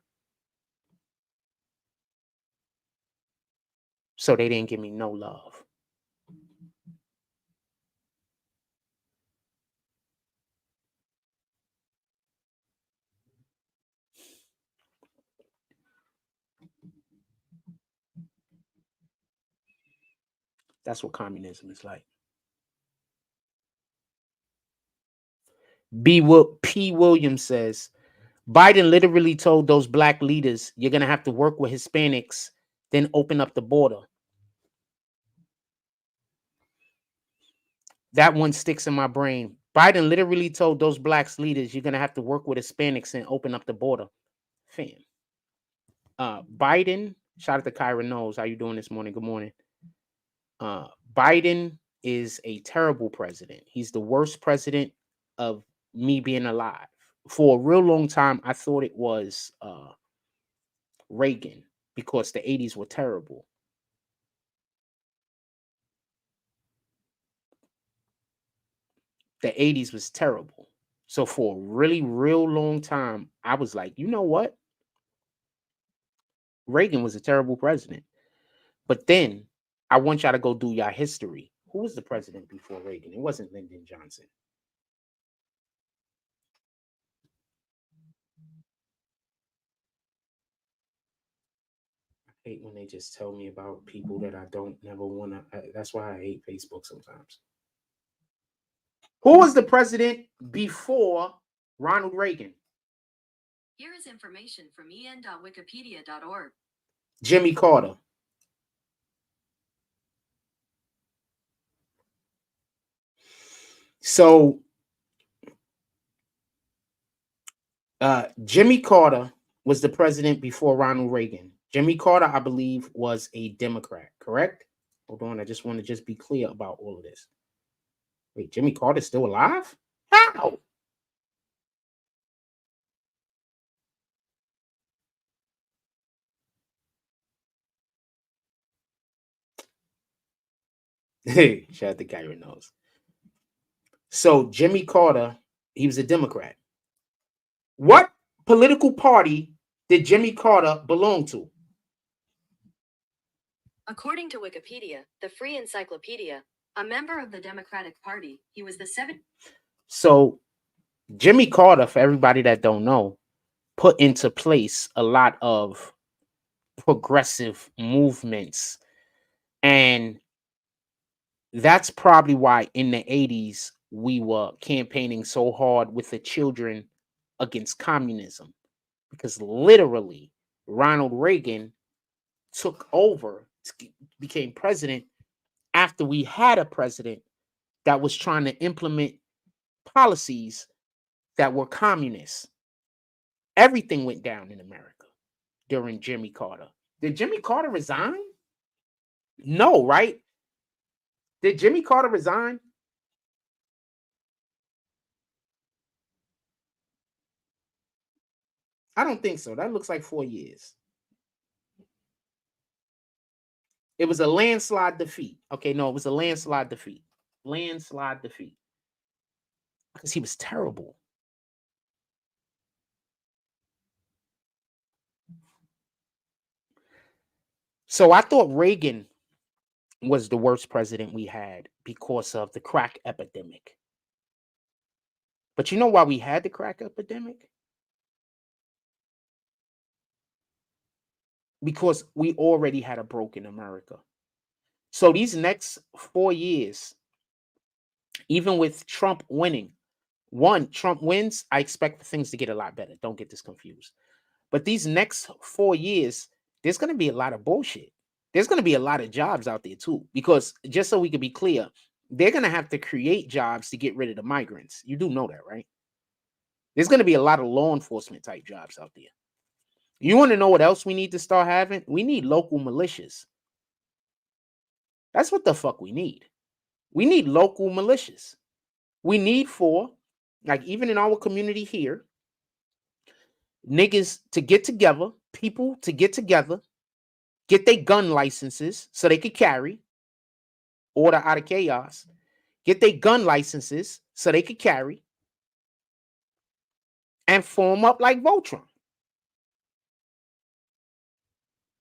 So they didn't give me no love. That's what communism is like. P. Williams says, Biden literally told those black leaders, you're going to have to work with Hispanics, then open up the border. That one sticks in my brain. Biden literally told those black leaders, you're going to have to work with Hispanics and open up the border. Fam. Biden, shout out to Kyra Knowles. How you doing this morning? Good morning. Biden is a terrible president. He's the worst president of me being alive. For a real long time, I thought it was Reagan because the 80s were terrible. The 80s was terrible. So for a really, real long time, I was like, you know what? Reagan was a terrible president. But then I want y'all to go do y'all history. Who was the president before Reagan? It wasn't Lyndon Johnson. hate when they just tell me about people that I don't never want to. That's why I hate Facebook sometimes. Who was the president before Ronald Reagan? Here is information from en.wikipedia.org. Jimmy Carter. So, Jimmy Carter was the president before Ronald Reagan. Jimmy Carter, I believe, was a Democrat, correct? Hold on, I just want to just be clear about all of this. Wait, Jimmy Carter's still alive? How? Hey, shout out to Kyrie knows. So Jimmy Carter, he was a Democrat. What political party did Jimmy Carter belong to? According to Wikipedia, the Free Encyclopedia, a member of the Democratic Party, he was the seventh. So Jimmy Carter, for everybody that don't know, put into place a lot of progressive movements. And that's probably why in the 80s we were campaigning so hard with the children against communism, because literally Ronald Reagan took over, became president after we had a president that was trying to implement policies that were communist. Everything went down in America during Jimmy Carter. Did Jimmy Carter resign? No, right? Did Jimmy Carter resign? I don't think so. That looks like 4 years. It was a landslide defeat. Okay, no, it was a landslide defeat. Landslide defeat. Because he was terrible. So I thought Reagan was the worst president we had because of the crack epidemic. But you know why we had the crack epidemic? Because we already had a broken America. So these next 4 years, even with Trump winning, Trump wins, I expect things to get a lot better. Don't get this confused. But these next 4 years, there's going to be a lot of bullshit. There's going to be a lot of jobs out there too. Because just so we can be clear, they're going to have to create jobs to get rid of the migrants. You do know that, right? There's going to be a lot of law enforcement type jobs out there. You want to know what else we need to start having? We need local militias. That's what the fuck we need. We need local militias. We need for, like even in our community here, niggas to get together, people to get together, get their gun licenses so they could carry, order out of chaos, get their gun licenses so they could carry, and form up like Voltron.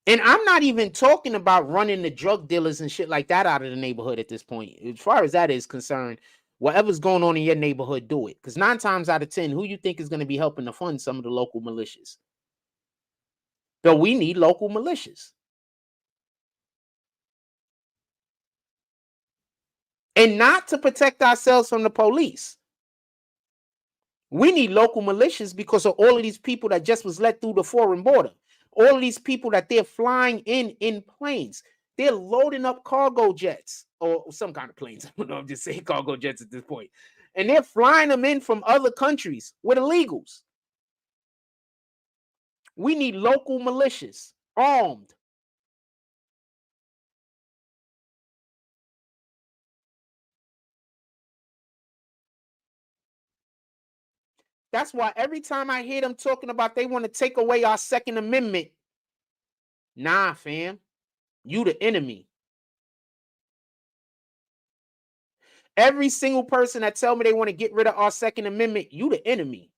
And I'm not even talking about running the drug dealers and shit like that out of the neighborhood at this point. As far as that is concerned, whatever's going on in your neighborhood, do it. Because 9 times out of 10, who you think is going to be helping to fund some of the local militias? But we need local militias. And not to protect ourselves from the police. We need local militias because of all of these people that just was let through the foreign border. All of these people that they're flying in planes. They're loading up cargo jets or some kind of planes. I don't know, I'm just saying cargo jets at this point. And they're flying them in from other countries with illegals. We need local militias, armed. That's why every time I hear them talking about they want to take away our Second Amendment, nah, fam, you the enemy. Every single person that tell me they want to get rid of our Second Amendment, you the enemy.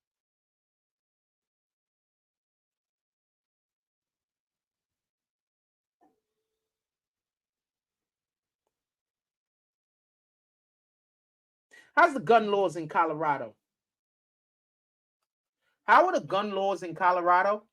How's the gun laws in Colorado? How are the gun laws in Colorado?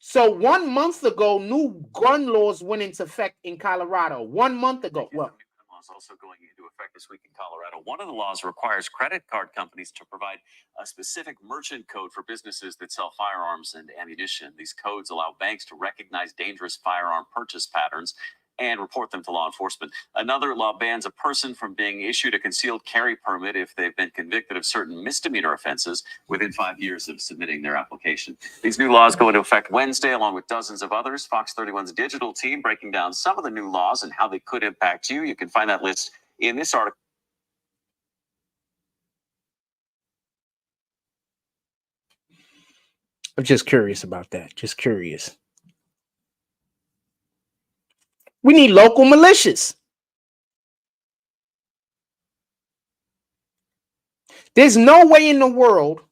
So 1 month ago, new gun laws went into effect in Colorado. 1 month ago. Well, laws also going into effect this week in Colorado. One of the laws requires credit card companies to provide a specific merchant code for businesses that sell firearms and ammunition. These codes allow banks to recognize dangerous firearm purchase patterns and report them to law enforcement. Another law bans a person from being issued a concealed carry permit if they've been convicted of certain misdemeanor offenses within 5 years of submitting their application. These new laws go into effect Wednesday, along with dozens of others. Fox 31's digital team breaking down some of the new laws and how they could impact you. You can find that list in this article. I'm just curious about that. Just curious. We need local militias. There's no way in the world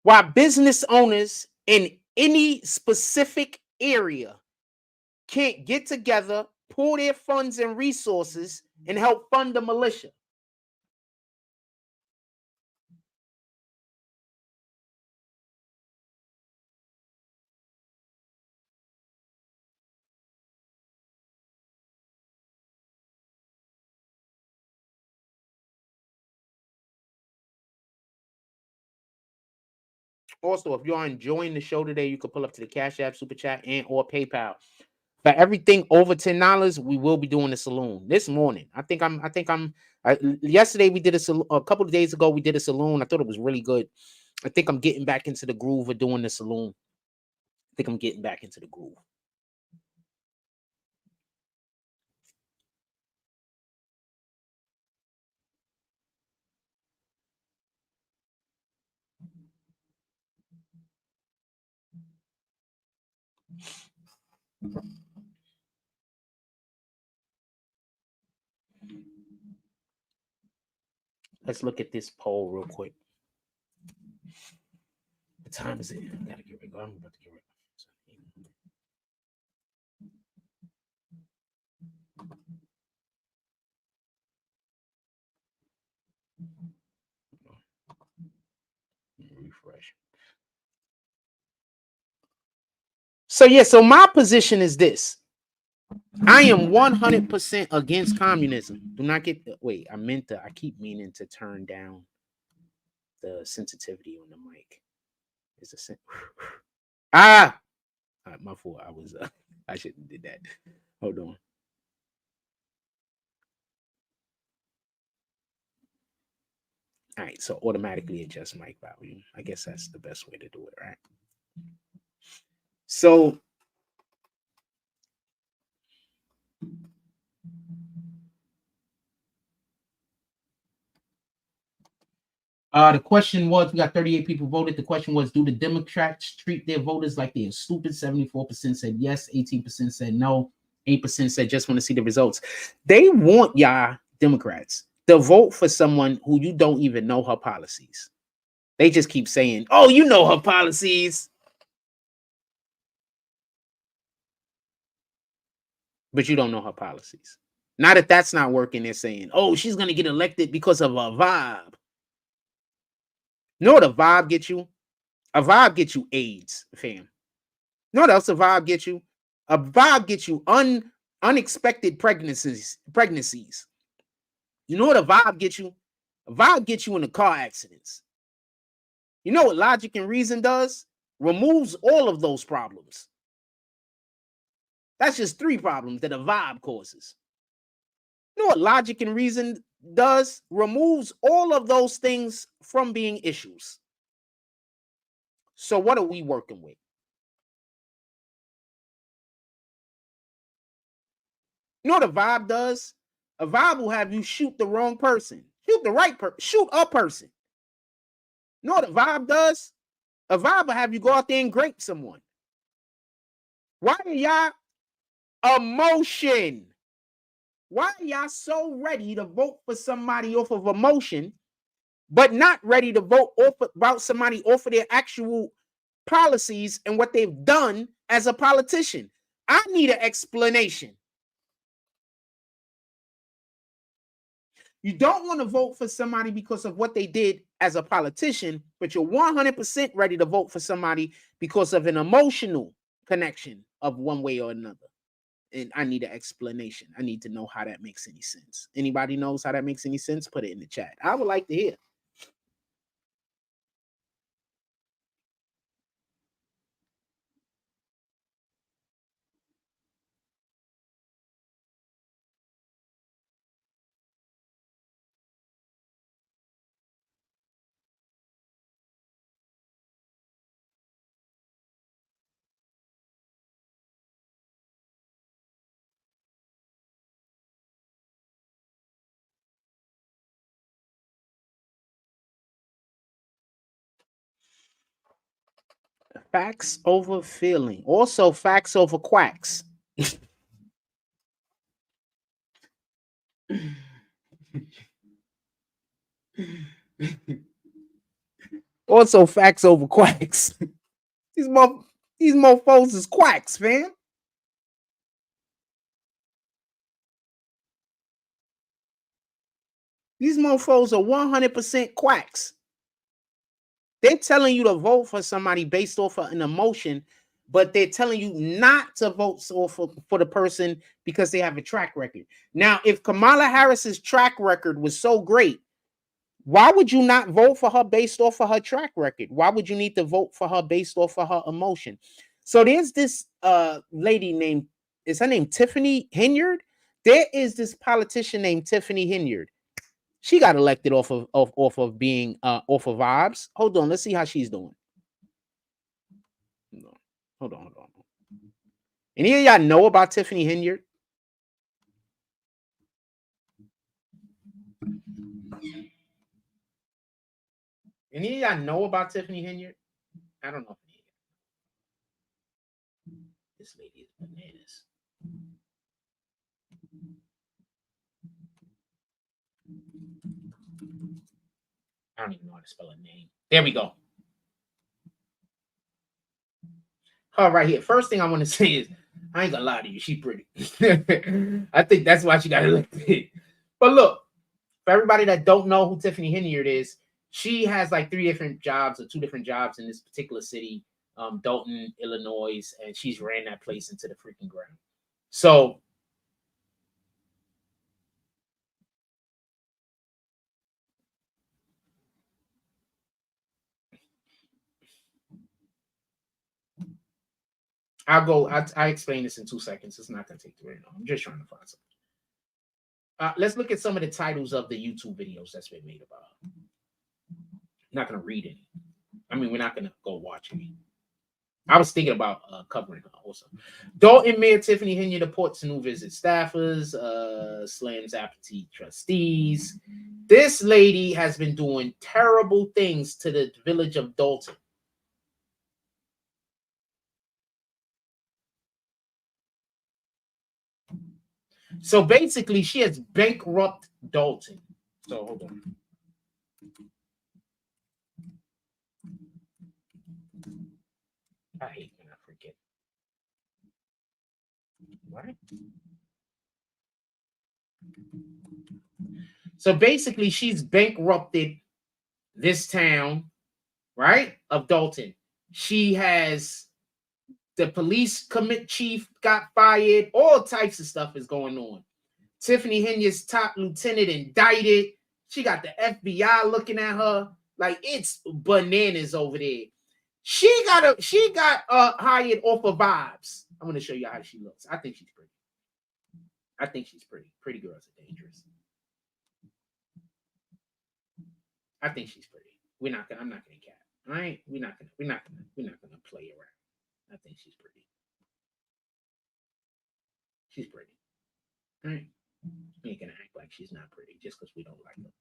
why business owners in any specific area can't get together, pool their funds and resources, and help fund the militia. Also, if you're enjoying the show today, you can pull up to the Cash App, Super Chat, and or PayPal. For everything over $10, we will be doing a saloon this morning. Yesterday we did a saloon. A couple of days ago we did a saloon. I thought it was really good. I think I'm getting back into the groove of doing the saloon. I think I'm getting back into the groove. Let's look at this poll real quick. What time is it? I gotta get rid of it. I'm about to get rid of it. Refresh. So my position is this. I am 100% against communism. Do not get wait. I keep meaning to turn down the sensitivity on the mic. Is a all right, my fault. I shouldn't have did that. Hold on. All right, so automatically adjust mic volume. I guess that's the best way to do it, right? So the question was, we got 38 people voted. The question was, do the Democrats treat their voters like they're stupid? 74% said yes, 18% said no, 8% said just want to see the results. They want y'all Democrats to vote for someone who you don't even know her policies. They just keep saying, oh, you know her policies. But you don't know her policies. Now that that's not working, they're saying, oh, she's going to get elected because of a vibe. You know what a vibe gets you? A vibe gets you AIDS, fam. You know what else a vibe gets you? A vibe gets you unexpected pregnancies. You know what a vibe gets you? A vibe gets you in the car accidents. You know what logic and reason does? Removes all of those problems. That's just 3 problems that a vibe causes. You know what logic and reason does? Removes all of those things from being issues. So what are we working with? You know what a vibe does? A vibe will have you shoot the wrong person. Shoot the right person. Shoot a person. You know what a vibe does? A vibe will have you go out there and grape someone. Why are y'all emotion? Why are y'all so ready to vote for somebody off of emotion, but not ready to vote about somebody off of their actual policies and what they've done as a politician? I need an explanation. You don't want to vote for somebody because of what they did as a politician, but you're 100% ready to vote for somebody because of an emotional connection of one way or another. And I need an explanation. I need to know how that makes any sense. Anybody knows how that makes any sense? Put it in the chat. I would like to hear. Facts over feeling. Also, facts over quacks. Also, facts over quacks. These mofos is quacks, man. These mofos are 100% quacks. They're telling you to vote for somebody based off of an emotion, but they're telling you not to vote for the person because they have a track record. Now, if Kamala Harris's track record was so great, why would you not vote for her based off of her track record? Why would you need to vote for her based off of her emotion? So there's this lady named, is her name Tiffany Henyard? There is this politician named Tiffany Henyard. She got elected off of being off of vibes. Hold on, let's see how she's doing. Hold on. Any of y'all know about Tiffany Henyard? Any of y'all know about Tiffany Henyard? I don't know. This lady is bananas. I don't even know how to spell her name. There we go. Her right here. First thing I want to say is, I ain't gonna lie to you, she pretty. I think that's why she got elected. But look, for everybody that don't know who Tiffany Henyard is, she has like 3 different jobs or 2 different jobs in this particular city, Dalton, Illinois, and she's ran that place into the freaking ground. So I explain this in 2 seconds. It's not gonna take too long. I'm just trying to find something. Let's look at some of the titles of the YouTube videos that's been made about her. I'm not gonna read any. I mean, we're not gonna go watch any. I was thinking about covering her also. Dalton Mayor Tiffany Henyard reports new visit staffers, slams apathy trustees. This lady has been doing terrible things to the village of Dalton. So basically, she has bankrupted Dalton. So hold on. I hate when I forget. What? So basically, she's bankrupted this town, right, of Dalton. She has the police chief got fired. All types of stuff is going on. Tiffany Henyard's top lieutenant indicted. She got the FBI looking at her like it's bananas over there. She got hired off of vibes. I'm going to show you how she looks. I think she's pretty. I think she's pretty. Pretty girls are dangerous. I think she's pretty. I'm not gonna cap. All right? We're not gonna play around. I think she's pretty. She's pretty. All right? We ain't gonna act like she's not pretty just because we don't like her.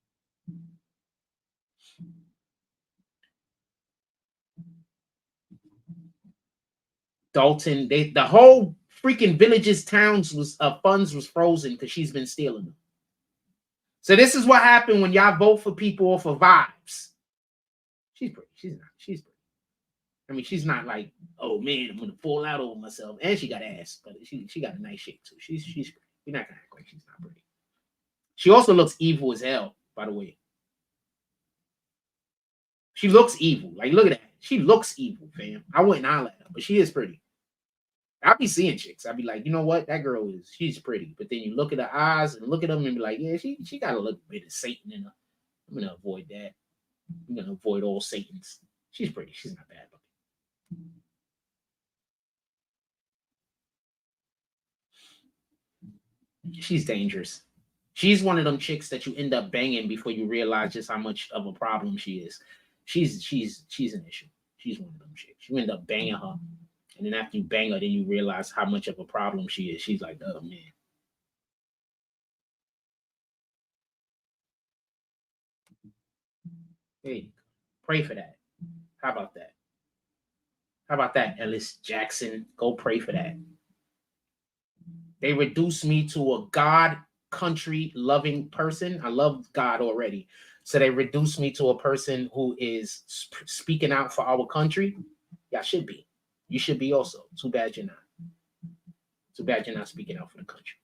Dalton, the whole freaking village's towns was funds was frozen because she's been stealing them. So this is what happened when y'all vote for people off of vibes. She's pretty. She's pretty. I mean, she's not like, oh man, I'm gonna fall out over myself. And she got ass, but she got a nice shape too. She's pretty. We're not gonna act like she's not pretty. She also looks evil as hell, by the way. She looks evil. Like, look at that. She looks evil, fam. I wouldn't holler at her, but she is pretty. I'll be seeing chicks. I'll be like, you know what? That girl she's pretty. But then you look at her eyes and look at them and be like, yeah, she got a little bit of Satan in her. I'm going to avoid that. I'm going to avoid all Satans. She's pretty. She's not bad. She's dangerous. She's one of them chicks that you end up banging before you realize just how much of a problem she is. She's an issue. She's one of them chicks. You end up banging her. And then after you bang her, then you realize how much of a problem she is. She's like, oh, man. Hey, pray for that. How about that? How about that, Ellis Jackson? Go pray for that. They reduced me to a God, country, loving person. I love God already. So they reduced me to a person who is speaking out for our country. Y'all should be. You should be also. Too bad you're not. Too bad you're not speaking out for the country.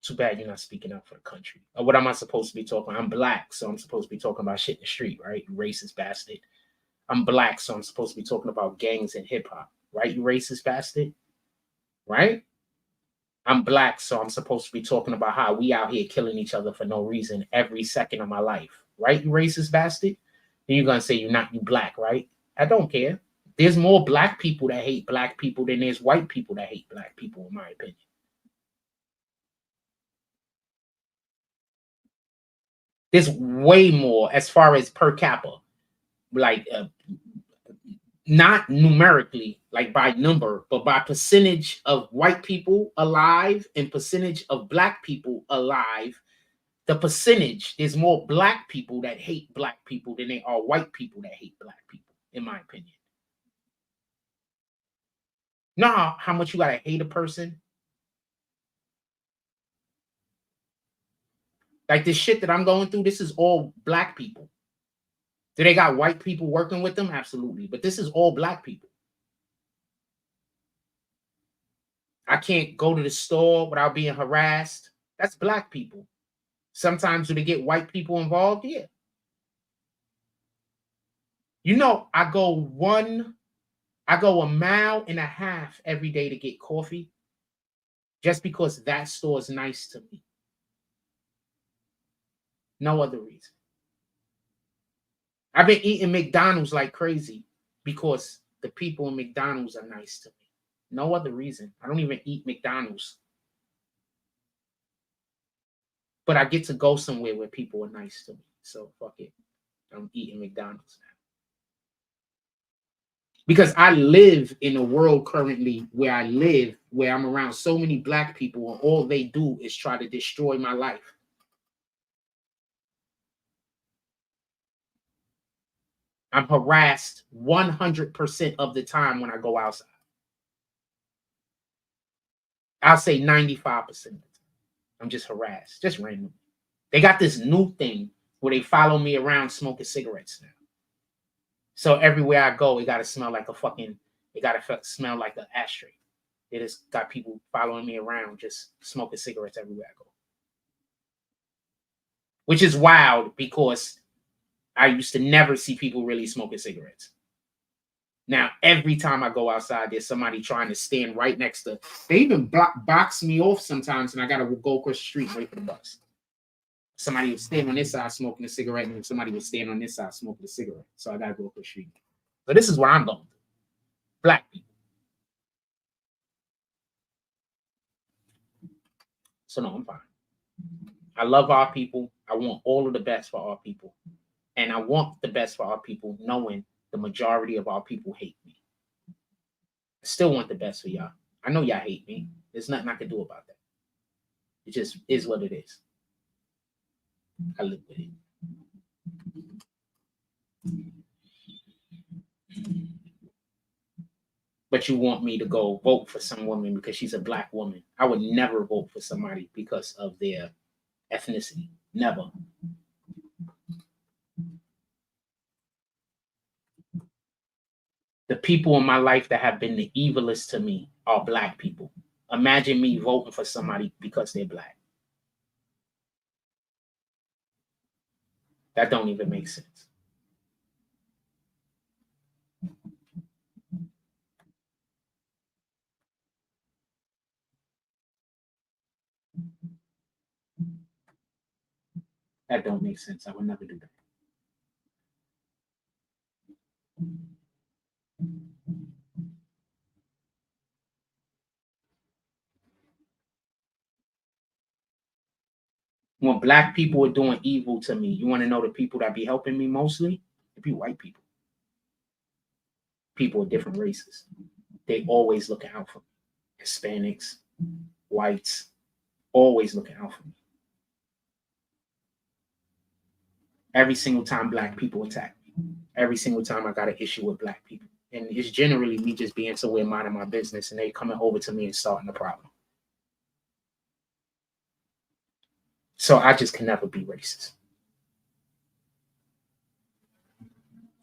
Too bad you're not speaking out for the country. What am I supposed to be talking about? I'm black, so I'm supposed to be talking about shit in the street, right? You racist bastard. I'm black, so I'm supposed to be talking about gangs and hip hop, right? You racist bastard, right? I'm black, so I'm supposed to be talking about how we out here killing each other for no reason every second of my life, right? You racist bastard. Then you're gonna say you black, right? I don't care. There's more black people that hate black people than there's white people that hate black people, in my opinion. There's way more as far as per capita, like not numerically, like by number, but by percentage of white people alive and percentage of black people alive. The percentage, there's more black people that hate black people than there are white people that hate black people, in my opinion. Know how much you gotta hate a person? Like this shit that I'm going through, this is all black people. Do they got white people working with them? Absolutely. But this is all black people. I can't go to the store without being harassed. That's black people. Sometimes do they get white people involved? Yeah. You know, I go a mile and a half every day to get coffee just because that store is nice to me. No other reason. I've been eating McDonald's like crazy because the people in McDonald's are nice to me. No other reason. I don't even eat McDonald's. But I get to go somewhere where people are nice to me. So fuck it. I'm eating McDonald's now. Because I live in a world currently where I live, where I'm around so many black people and all they do is try to destroy my life. I'm harassed 100% of the time when I go outside. I'll say 95% of the time. I'm just harassed, just randomly. They got this new thing where they follow me around smoking cigarettes now. So everywhere I go, it got to smell like smell like an ashtray. It just got people following me around just smoking cigarettes everywhere I go. Which is wild because I used to never see people really smoking cigarettes. Now, every time I go outside, there's somebody trying to stand right next to. They even box me off sometimes, and I got to go across the street and wait for the bus. Somebody would stand on this side smoking a cigarette, and somebody would stand on this side smoking a cigarette. So I got to go across the street. So this is what I'm going through. Black people. So no, I'm fine. I love our people. I want all of the best for our people. And I want the best for our people, knowing the majority of our people hate me. I still want the best for y'all. I know y'all hate me. There's nothing I can do about that. It just is what it is. I live with it. But you want me to go vote for some woman because she's a black woman. I would never vote for somebody because of their ethnicity. Never. The people in my life that have been the evilest to me are black people. Imagine me voting for somebody because they're black. That don't even make sense. That don't make sense. I would never do that. When black people are doing evil to me, you want to know the people that be helping me mostly? It be white people. People of different races. They always looking out for me. Hispanics, whites, always looking out for me. Every single time black people attack me. Every single time I got an issue with black people. And it's generally me just being somewhere minding my business and they coming over to me and starting the problem. So I just can never be racist.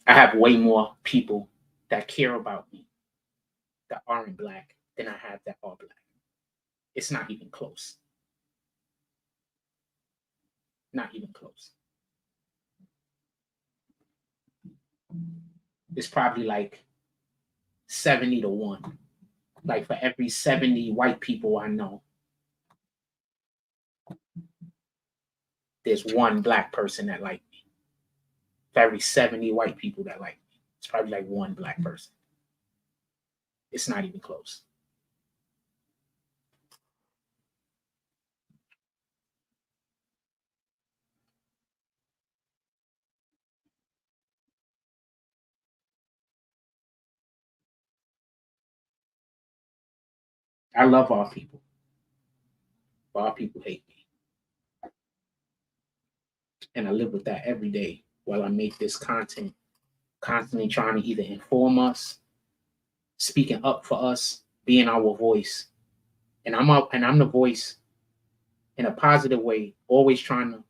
I have way more people that care about me that aren't black than I have that are black. It's not even close. Not even close. It's probably like 70-1. Like for every 70 white people I know, there's one black person that like me. For every 70 white people that like me, it's probably like one black person. It's not even close. I love our people, but our people hate me. And I live with that every day while I make this content, constantly trying to either inform us, speaking up for us, being our voice. And I'm up and I'm the voice in a positive way, always trying to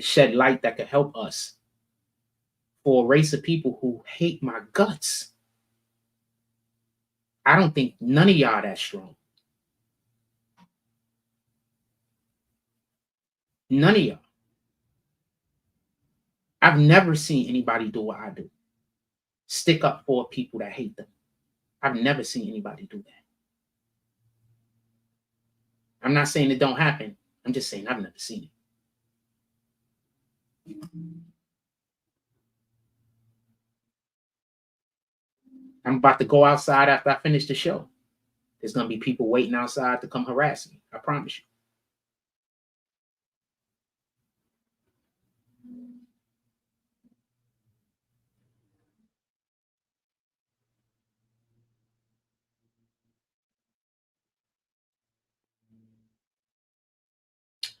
shed light that could help us for a race of people who hate my guts. I don't think none of y'all that strong. None of y'all. I've never seen anybody do what I do. Stick up for people that hate them. I've never seen anybody do that. I'm not saying it don't happen. I'm just saying I've never seen it. I'm about to go outside after I finish the show. There's going to be people waiting outside to come harass me. I promise you.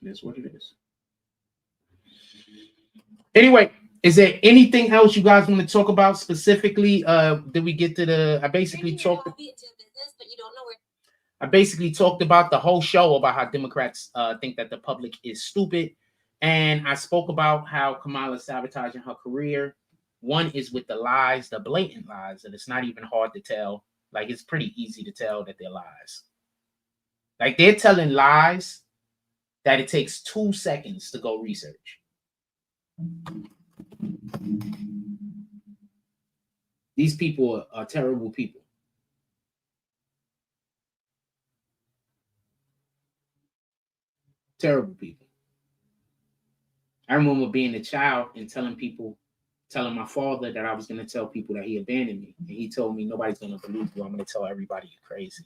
It is what it is. Anyway, is there anything else you guys want to talk about specifically? Did we get to the? I basically talked about the whole show about how Democrats think that the public is stupid, and I spoke about how Kamala sabotaging her career. One is with the lies, the blatant lies, and it's not even hard to tell. Like it's pretty easy to tell that they're lies. Like they're telling lies that it takes 2 seconds to go research. These people are terrible people. Terrible people. I remember being a child and telling my father that I was going to tell people that he abandoned me. And he told me, nobody's going to believe you. I'm going to tell everybody you're crazy.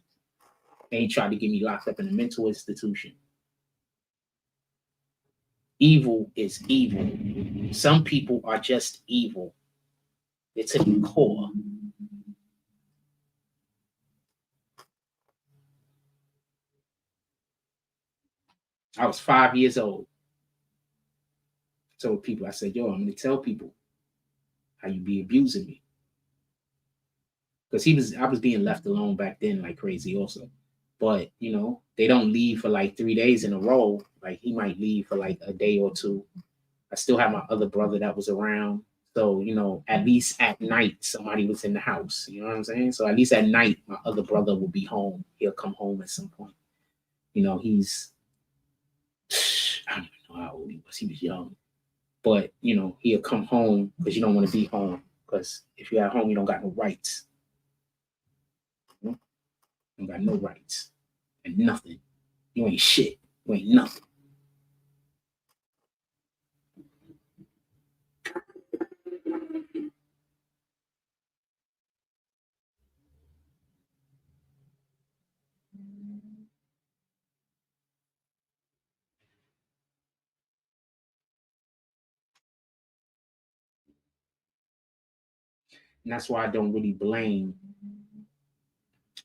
And he tried to get me locked up in a mental institution. Evil is evil. Some people are just evil. They're to the core. I was 5 years old. I told people, I said, yo, I'm going to tell people how you be abusing me. Because I was being left alone back then like crazy also. But, they don't leave for like 3 days in a row. Like he might leave for like a day or two. I still have my other brother that was around. So, you know, at least at night, somebody was in the house. You know what I'm saying? So at least at night, my other brother will be home. He'll come home at some point. You know, he's, I don't even know how old he was. He was young. But, you know, he'll come home because you don't want to be home. Because if you're at home, you don't got no rights. You know? You don't got no rights. And nothing. You ain't shit. You ain't nothing. And that's why I don't really blame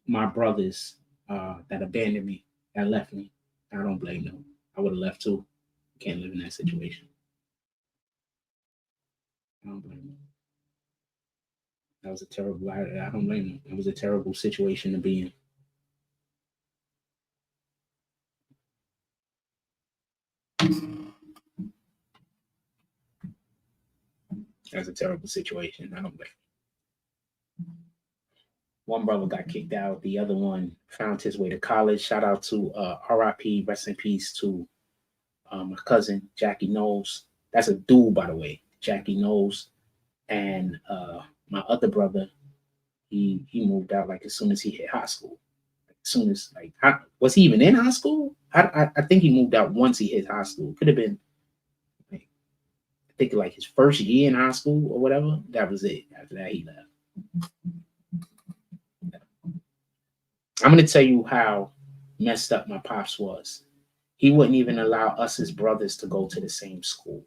my brothers that abandoned me, that left me. I don't blame them. I would have left too. Can't live in that situation. I don't blame them. That was a terrible, I don't blame them. It was a terrible situation to be in. That's a terrible situation. I don't blame them. One brother got kicked out. The other one found his way to college. Shout out to RIP, rest in peace to my cousin, Jackie Knowles. That's a dude, by the way, Jackie Knowles. And my other brother, he moved out like as soon as he hit high school. As soon as, like, was he even in high school? I think he moved out once he hit high school. Could have been, like, I think like his first year in high school or whatever. That was it. After that, he left. I'm going to tell you how messed up my pops was. He wouldn't even allow us as brothers to go to the same school.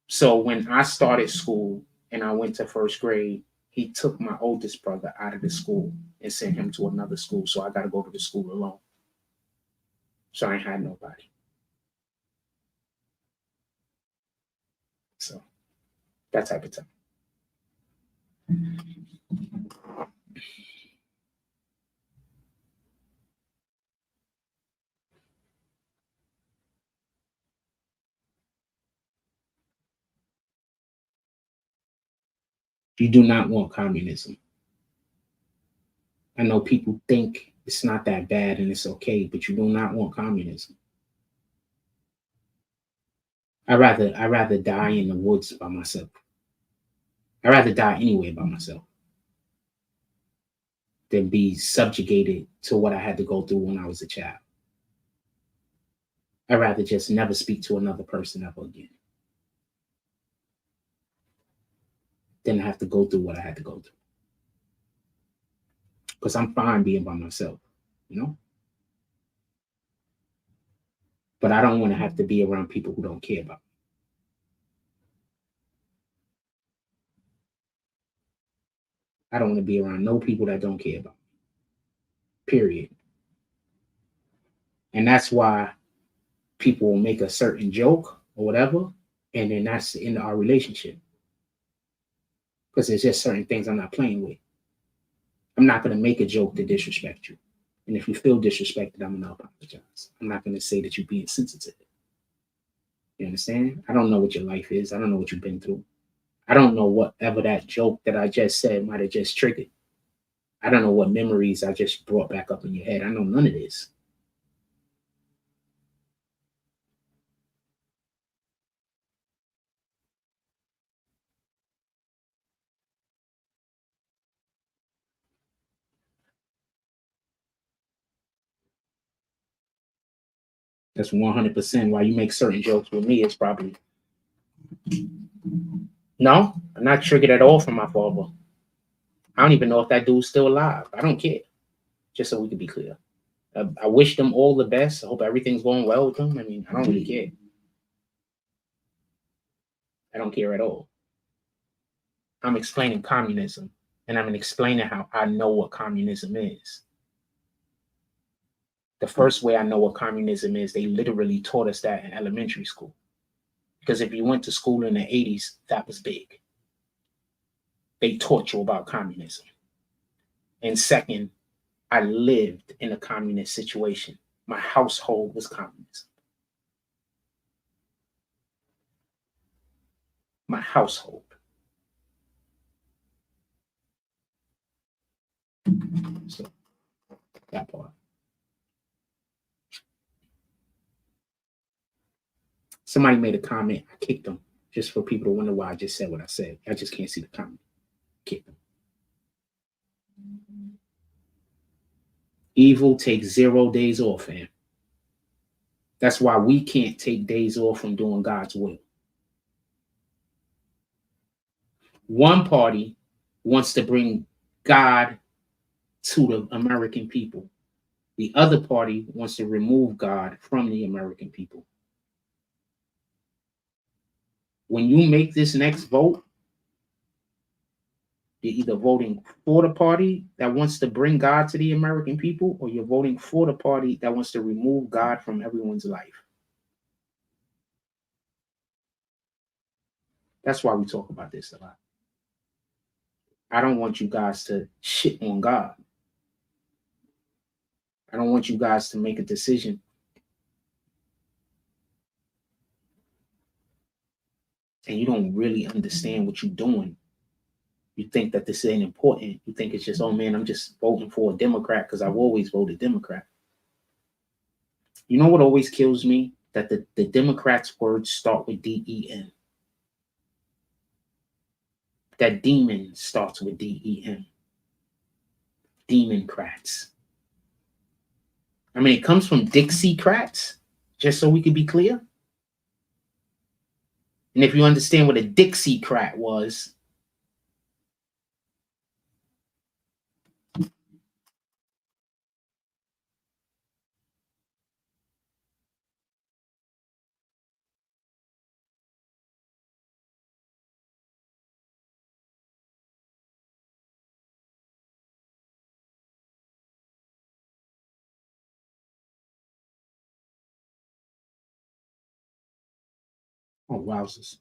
So when I started school and I went to first grade, he took my oldest brother out of the school and sent him to another school. So I got to go to the school alone. So I ain't had nobody. So that type of time. You do not want communism. I know people think it's not that bad and it's okay, but you do not want communism. I'd rather die in the woods by myself. I'd rather die anyway by myself than be subjugated to what I had to go through when I was a child. I'd rather just never speak to another person ever again than have to go through what I had to go through. Because I'm fine being by myself, you know? But I don't want to have to be around people who don't care about me. I don't want to be around no people that don't care about me. Period. And that's why people will make a certain joke or whatever, and then that's the end of our relationship. Because there's just certain things I'm not playing with. I'm not going to make a joke to disrespect you. And if you feel disrespected, I'm going to apologize. I'm not going to say that you're being sensitive. You understand? I don't know what your life is. I don't know what you've been through. I don't know whatever that joke that I just said might have just triggered. I don't know what memories I just brought back up in your head. I know none of this. That's 100% why you make certain jokes with me. It's probably, no, I'm not triggered at all from my father. I don't even know if that dude's still alive. I don't care. Just so we can be clear. I wish them all the best. I hope everything's going well with them. I mean, I don't really care. I don't care at all. I'm explaining communism, and I'm explaining how I know what communism is. The first way I know what communism is, they literally taught us that in elementary school. Because if you went to school in the 80s, that was big. They taught you about communism. And second, I lived in a communist situation. My household was communism. my household. So that part. Somebody made a comment. I kicked them just for people to wonder why I just said what I said. I just can't see the comment. Kick them. Evil takes 0 days off, fam. That's why we can't take days off from doing God's will. One party wants to bring God to the American people. The other party wants to remove God from the American people. When you make this next vote, you're either voting for the party that wants to bring God to the American people, or you're voting for the party that wants to remove God from everyone's life. That's why we talk about this a lot. I don't want you guys to shit on God. I don't want you guys to make a decision and you don't really understand what you're doing. You think that this ain't important. You think it's just, oh man, I'm just voting for a Democrat because I've always voted Democrat. You know what always kills me? That the Democrats' words start with D-E-N. That demon starts with D-E-N. Democrats. I mean, it comes from Dixiecrats, just so we can be clear. And if you understand what a Dixiecrat was, oh, wowzers.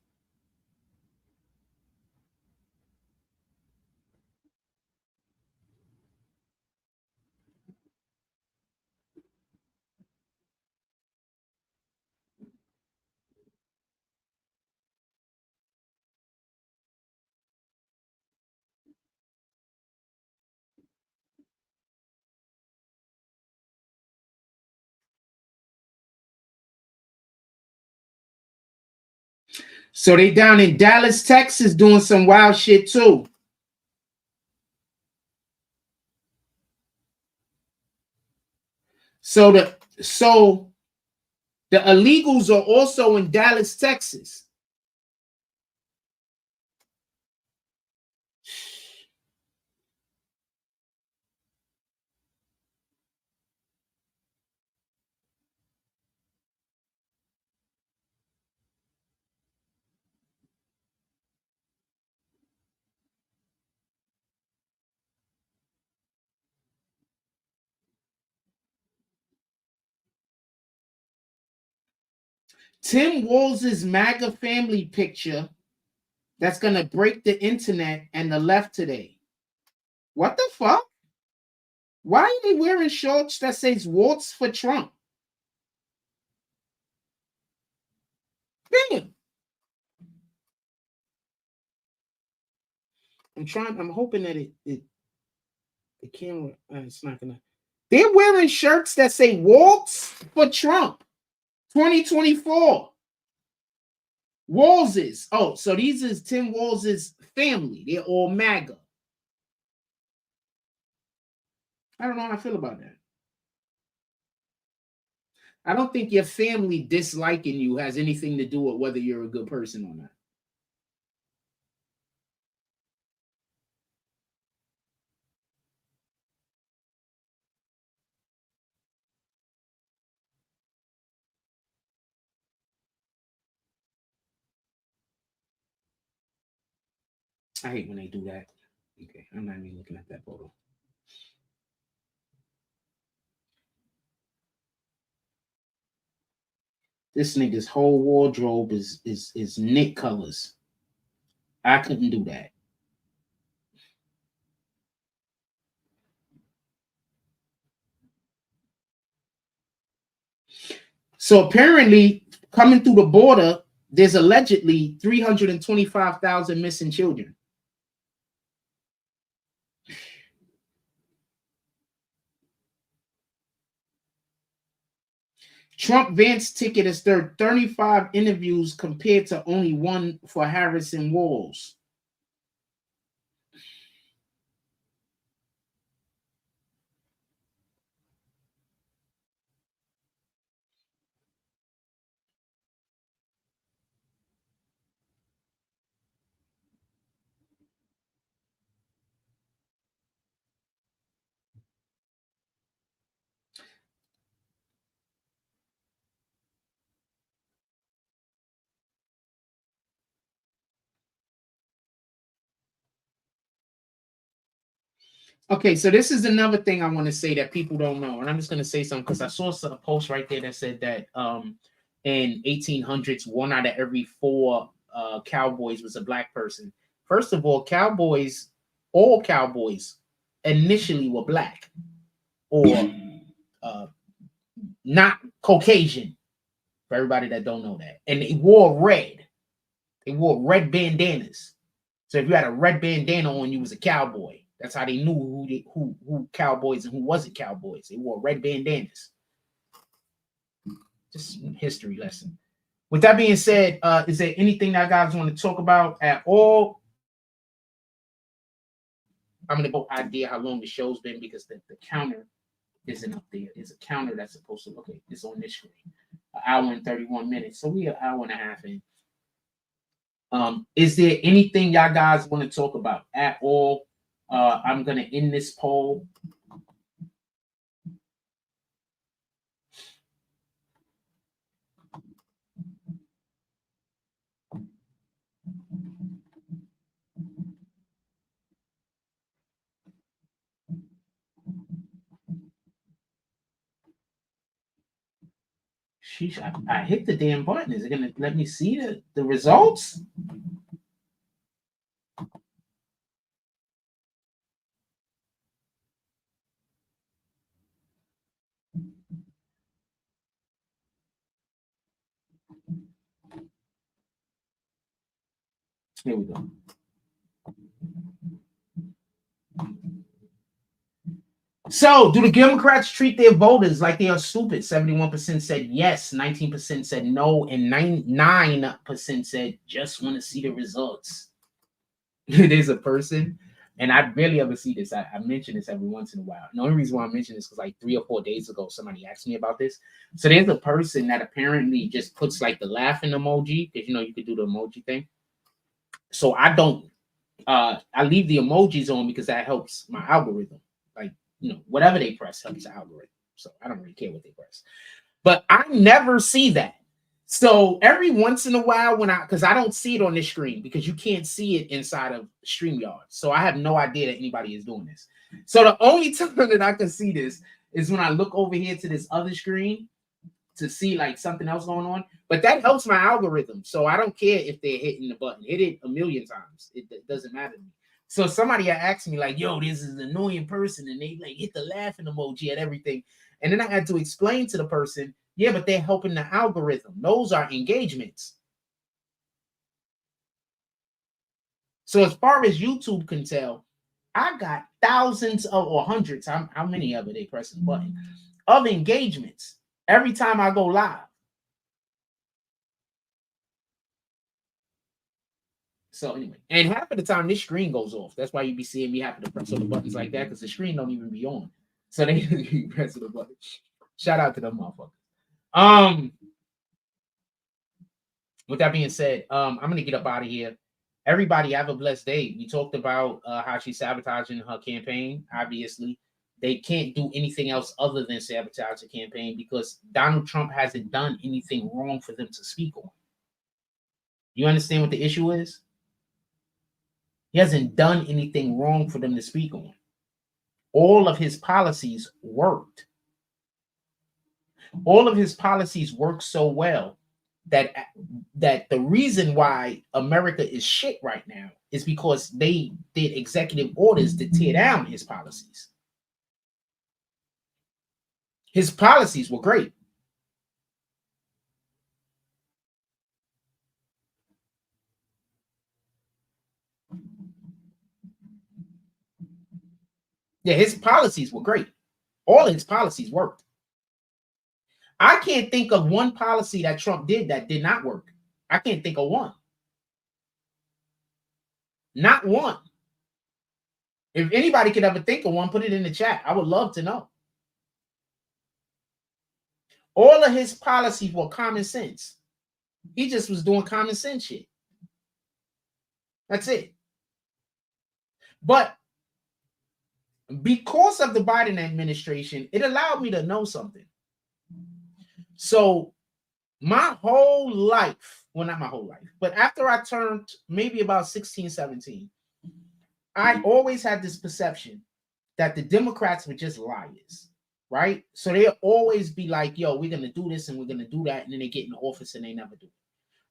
So they down in Dallas, Texas, doing some wild shit too. So the illegals are also in Dallas, Texas. Tim Walz's MAGA family picture that's going to break the internet and the left today. What the fuck? Why are they wearing shorts that says "Waltz for Trump"? Bam. I'm hoping that the camera, it's not gonna. They're wearing shirts that say "Waltz for Trump 2024." Walz's. Oh, so these is Tim Walz's family. They're all MAGA. I don't know how I feel about that. I don't think your family disliking you has anything to do with whether you're a good person or not. I hate when they do that. Okay, I'm not even looking at that photo. This nigga's whole wardrobe is Nick colors. I couldn't do that. So apparently, coming through the border, there's allegedly 325,000 missing children. Trump Vance ticket is 35 interviews compared to only one for Harris and Walz. Okay, so this is another thing I want to say that people don't know, and I'm just going to say something because I saw a post right there that said that in 1800s, 1 out of every 4 cowboys was a black person. First of all, all cowboys initially were black or not Caucasian. For everybody that don't know that, and they wore red. They wore red bandanas. So if you had a red bandana on, you was a cowboy. That's how they knew who cowboys and who wasn't cowboys. They wore red bandanas. Just history lesson. With that being said, is there anything that guys want to talk about at all? I'm gonna go idea how long the show's been because the counter isn't up there. There's a counter that's supposed to it's on this screen. An hour and 31 minutes. So we an hour and a half in. Is there anything y'all guys want to talk about at all? I'm gonna end this poll. Sheesh, I hit the damn button. Is it gonna let me see the results? Here we go. So, do the Democrats treat their voters like they are stupid? 71% said yes, 19% said no, and 9% said just want to see the results. There's a person, and I barely ever see this. I mention this every once in a while. The only reason why I mention this is because like 3 or 4 days ago, somebody asked me about this. So there's a person that apparently just puts like the laughing emoji, because you could do the emoji thing. So I don't, I leave the emojis on because that helps my algorithm. Like, whatever they press helps the algorithm. So I don't really care what they press. But I never see that. So every once in a while because I don't see it on this screen because you can't see it inside of StreamYard. So I have no idea that anybody is doing this. So the only time that I can see this is when I look over here to this other screen to see like something else going on. But that helps my algorithm. So I don't care if they're hitting the button. Hit it a million times. It doesn't matter to me. So somebody asked me like, yo, this is an annoying person. And they like hit the laughing emoji at everything. And then I had to explain to the person, yeah, but they're helping the algorithm. Those are engagements. So as far as YouTube can tell, I got thousands or hundreds, how many of it they press the button, of engagements every time I go live. So anyway, and half of the time this screen goes off. That's why you be seeing me having to press all the buttons like that because the screen don't even be on. So they press the button. Shout out to them motherfuckers. With that being said, I'm gonna get up out of here. Everybody have a blessed day. We talked about how she's sabotaging her campaign. Obviously, they can't do anything else other than sabotage the campaign because Donald Trump hasn't done anything wrong for them to speak on. You understand what the issue is? He hasn't done anything wrong for them to speak on. All of his policies worked. All of his policies work so well that the reason why America is shit right now is because they did executive orders to tear down his policies. His policies were great. Yeah, his policies were great. All of his policies worked. I can't think of one policy that Trump did that did not work. I can't think of one. Not one. If anybody could ever think of one, put it in the chat. I would love to know. All of his policies were common sense. He just was doing common sense shit. That's it. But because of the Biden administration, it allowed me to know something. So my whole life, well, not my whole life, but after I turned maybe about 16, 17, I always had this perception that the Democrats were just liars, right? So they'll always be like, yo, we're going to do this and we're going to do that. And then they get in the office and they never do it.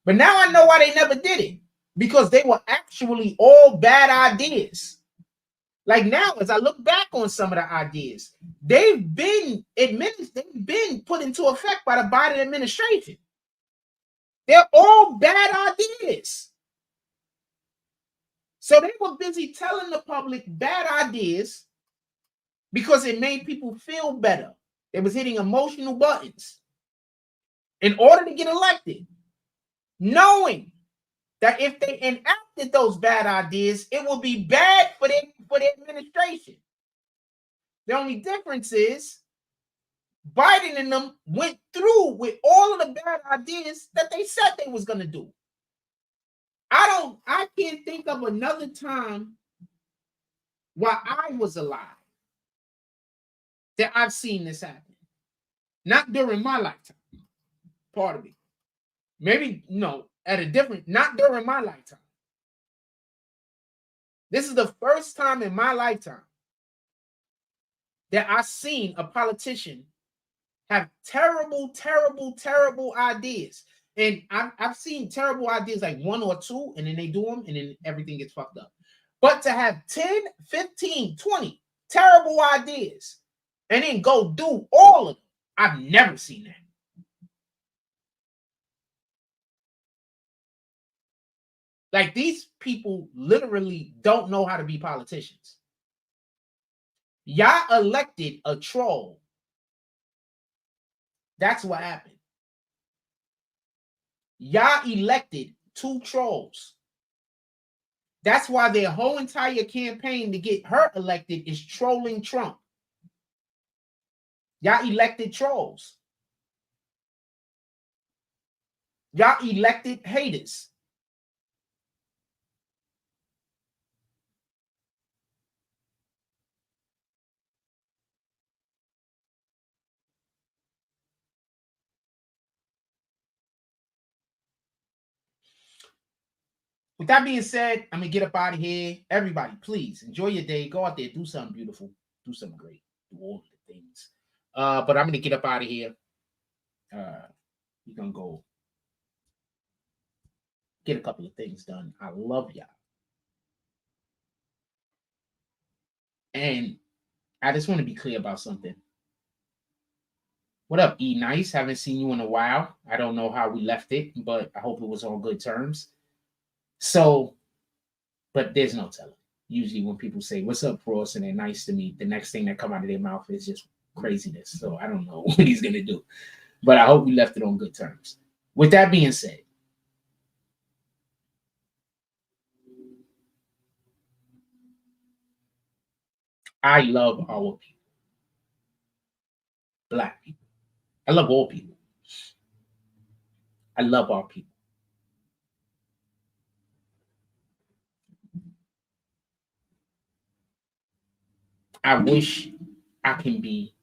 But now I know why they never did it. Because they were actually all bad ideas. Like now, as I look back on some of the ideas, they've been admitted, they've been put into effect by the Biden administration. They're all bad ideas. So they were busy telling the public bad ideas because it made people feel better. It was hitting emotional buttons in order to get elected, knowing that if they enacted those bad ideas, it will be bad for the administration. The only difference is Biden and them went through with all of the bad ideas that they said they was going to do. I can't think of another time while I was alive that I've seen this happen. Not during my lifetime. Pardon me. Maybe, no, at a different, not during my lifetime. This is the first time in my lifetime that I've seen a politician have terrible, terrible, terrible ideas. And I've seen terrible ideas like one or two, and then they do them, and then everything gets fucked up. But to have 10, 15, 20 terrible ideas, and then go do all of them, I've never seen that. Like, these people literally don't know how to be politicians. Y'all elected a troll. That's what happened. Y'all elected 2 trolls. That's why their whole entire campaign to get her elected is trolling Trump. Y'all elected trolls. Y'all elected haters. With that being said, I'm going to get up out of here. Everybody, please enjoy your day. Go out there, do something beautiful. Do something great. Do all of the things. But I'm going to get up out of here. We're going to go get a couple of things done. I love y'all. And I just want to be clear about something. What up, E Nice? Haven't seen you in a while. I don't know how we left it, but I hope it was on good terms. So, but there's no telling. Usually when people say, what's up, Frost, and they're nice to me, the next thing that come out of their mouth is just craziness. So I don't know what he's going to do. But I hope we left it on good terms. With that being said, I love our people. Black people. I love all people. I love our people. I wish I can be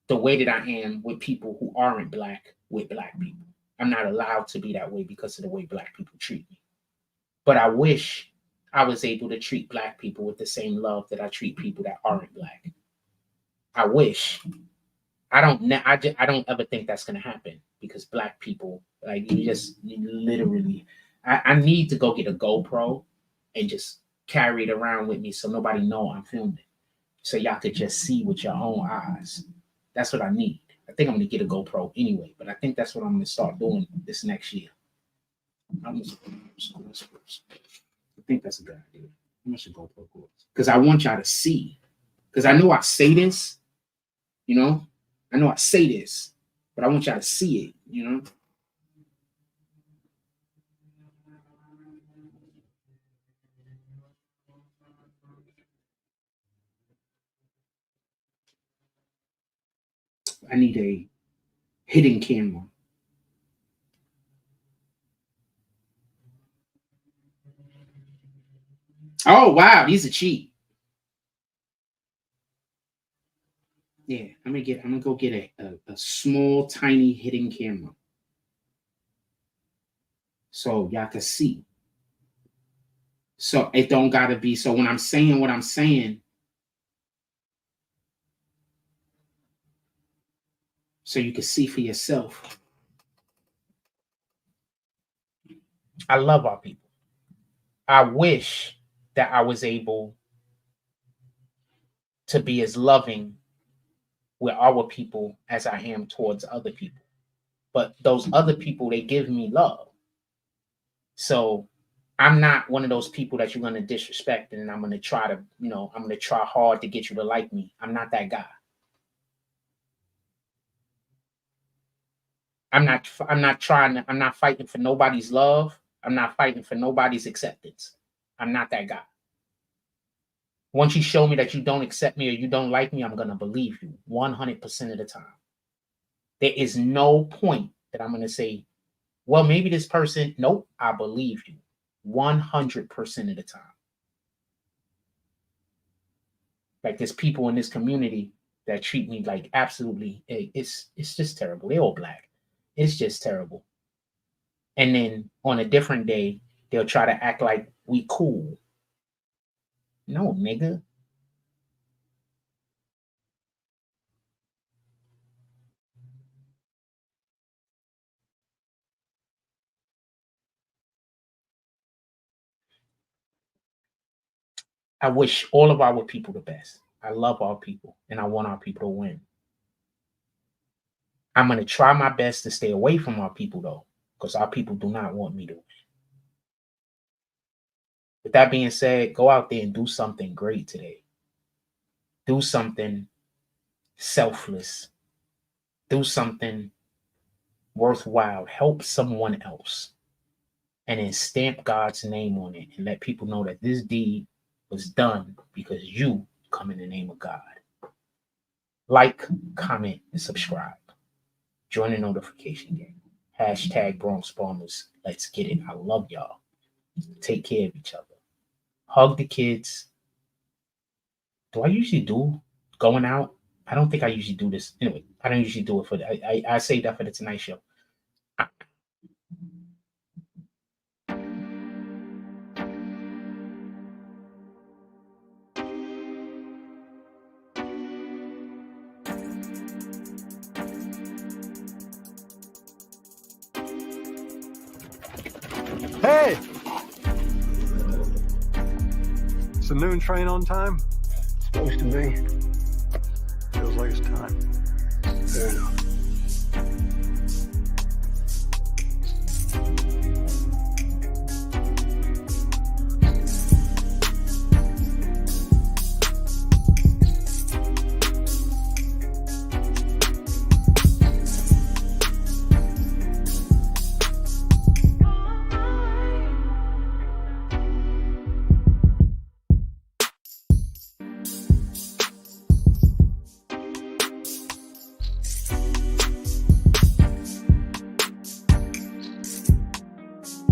the way that I am with people who aren't black with black people. I'm not allowed to be that way because of the way black people treat me. But I wish I was able to treat black people with the same love that I treat people that aren't black. I wish. I don't ever think that's going to happen because black people, like, you literally, I need to go get a GoPro and just carry it around with me so nobody know I'm filming. So y'all could just see with your own eyes. That's what I need. I think I'm going to get a GoPro anyway, but I think that's what I'm going to start doing this next year. I think that's a good idea. How much the GoPro cost? Because I want y'all to see. Because I know I say this, you know. I know I say this, but I want y'all to see it, you know. I need a hidden camera. Oh wow, these are cheap. Yeah, I'm gonna go get a small, tiny hidden camera. So y'all can see. So it don't gotta be. So when I'm saying what I'm saying, so you can see for yourself. I love our people. I wish that I was able to be as loving with our people as I am towards other people. But those other people, they give me love. So I'm not one of those people that you're going to disrespect and I'm going to try to, I'm going to try hard to get you to like me. I'm not that guy. I'm not fighting for nobody's love. I'm not fighting for nobody's acceptance. I'm not that guy. Once you show me that you don't accept me or you don't like me, I'm going to believe you 100% of the time. There is no point that I'm going to say, well, maybe this person, nope, I believe you 100% of the time. Like there's people in this community that treat me like absolutely, it's just terrible. They're all black. It's just terrible. And then on a different day, they'll try to act like we cool. No, nigga. I wish all of our people the best. I love our people and I want our people to win. I'm going to try my best to stay away from our people though, because our people do not want me to win. With that being said, go out there and do something great today. Do something selfless. Do something worthwhile. Help someone else. And then stamp God's name on it and let people know that this deed was done because you come in the name of God. Like, comment, and subscribe. Join the notification gang. Hashtag Bronx Bombers. Let's get it. I love y'all. Take care of each other. Hug the kids. Do I usually do going out? I don't think I usually do this. Anyway, I don't usually do it for the, I say that for the Tonight Show. Hey! Is the noon train on time? Supposed to be. Feels like it's time. Fair enough.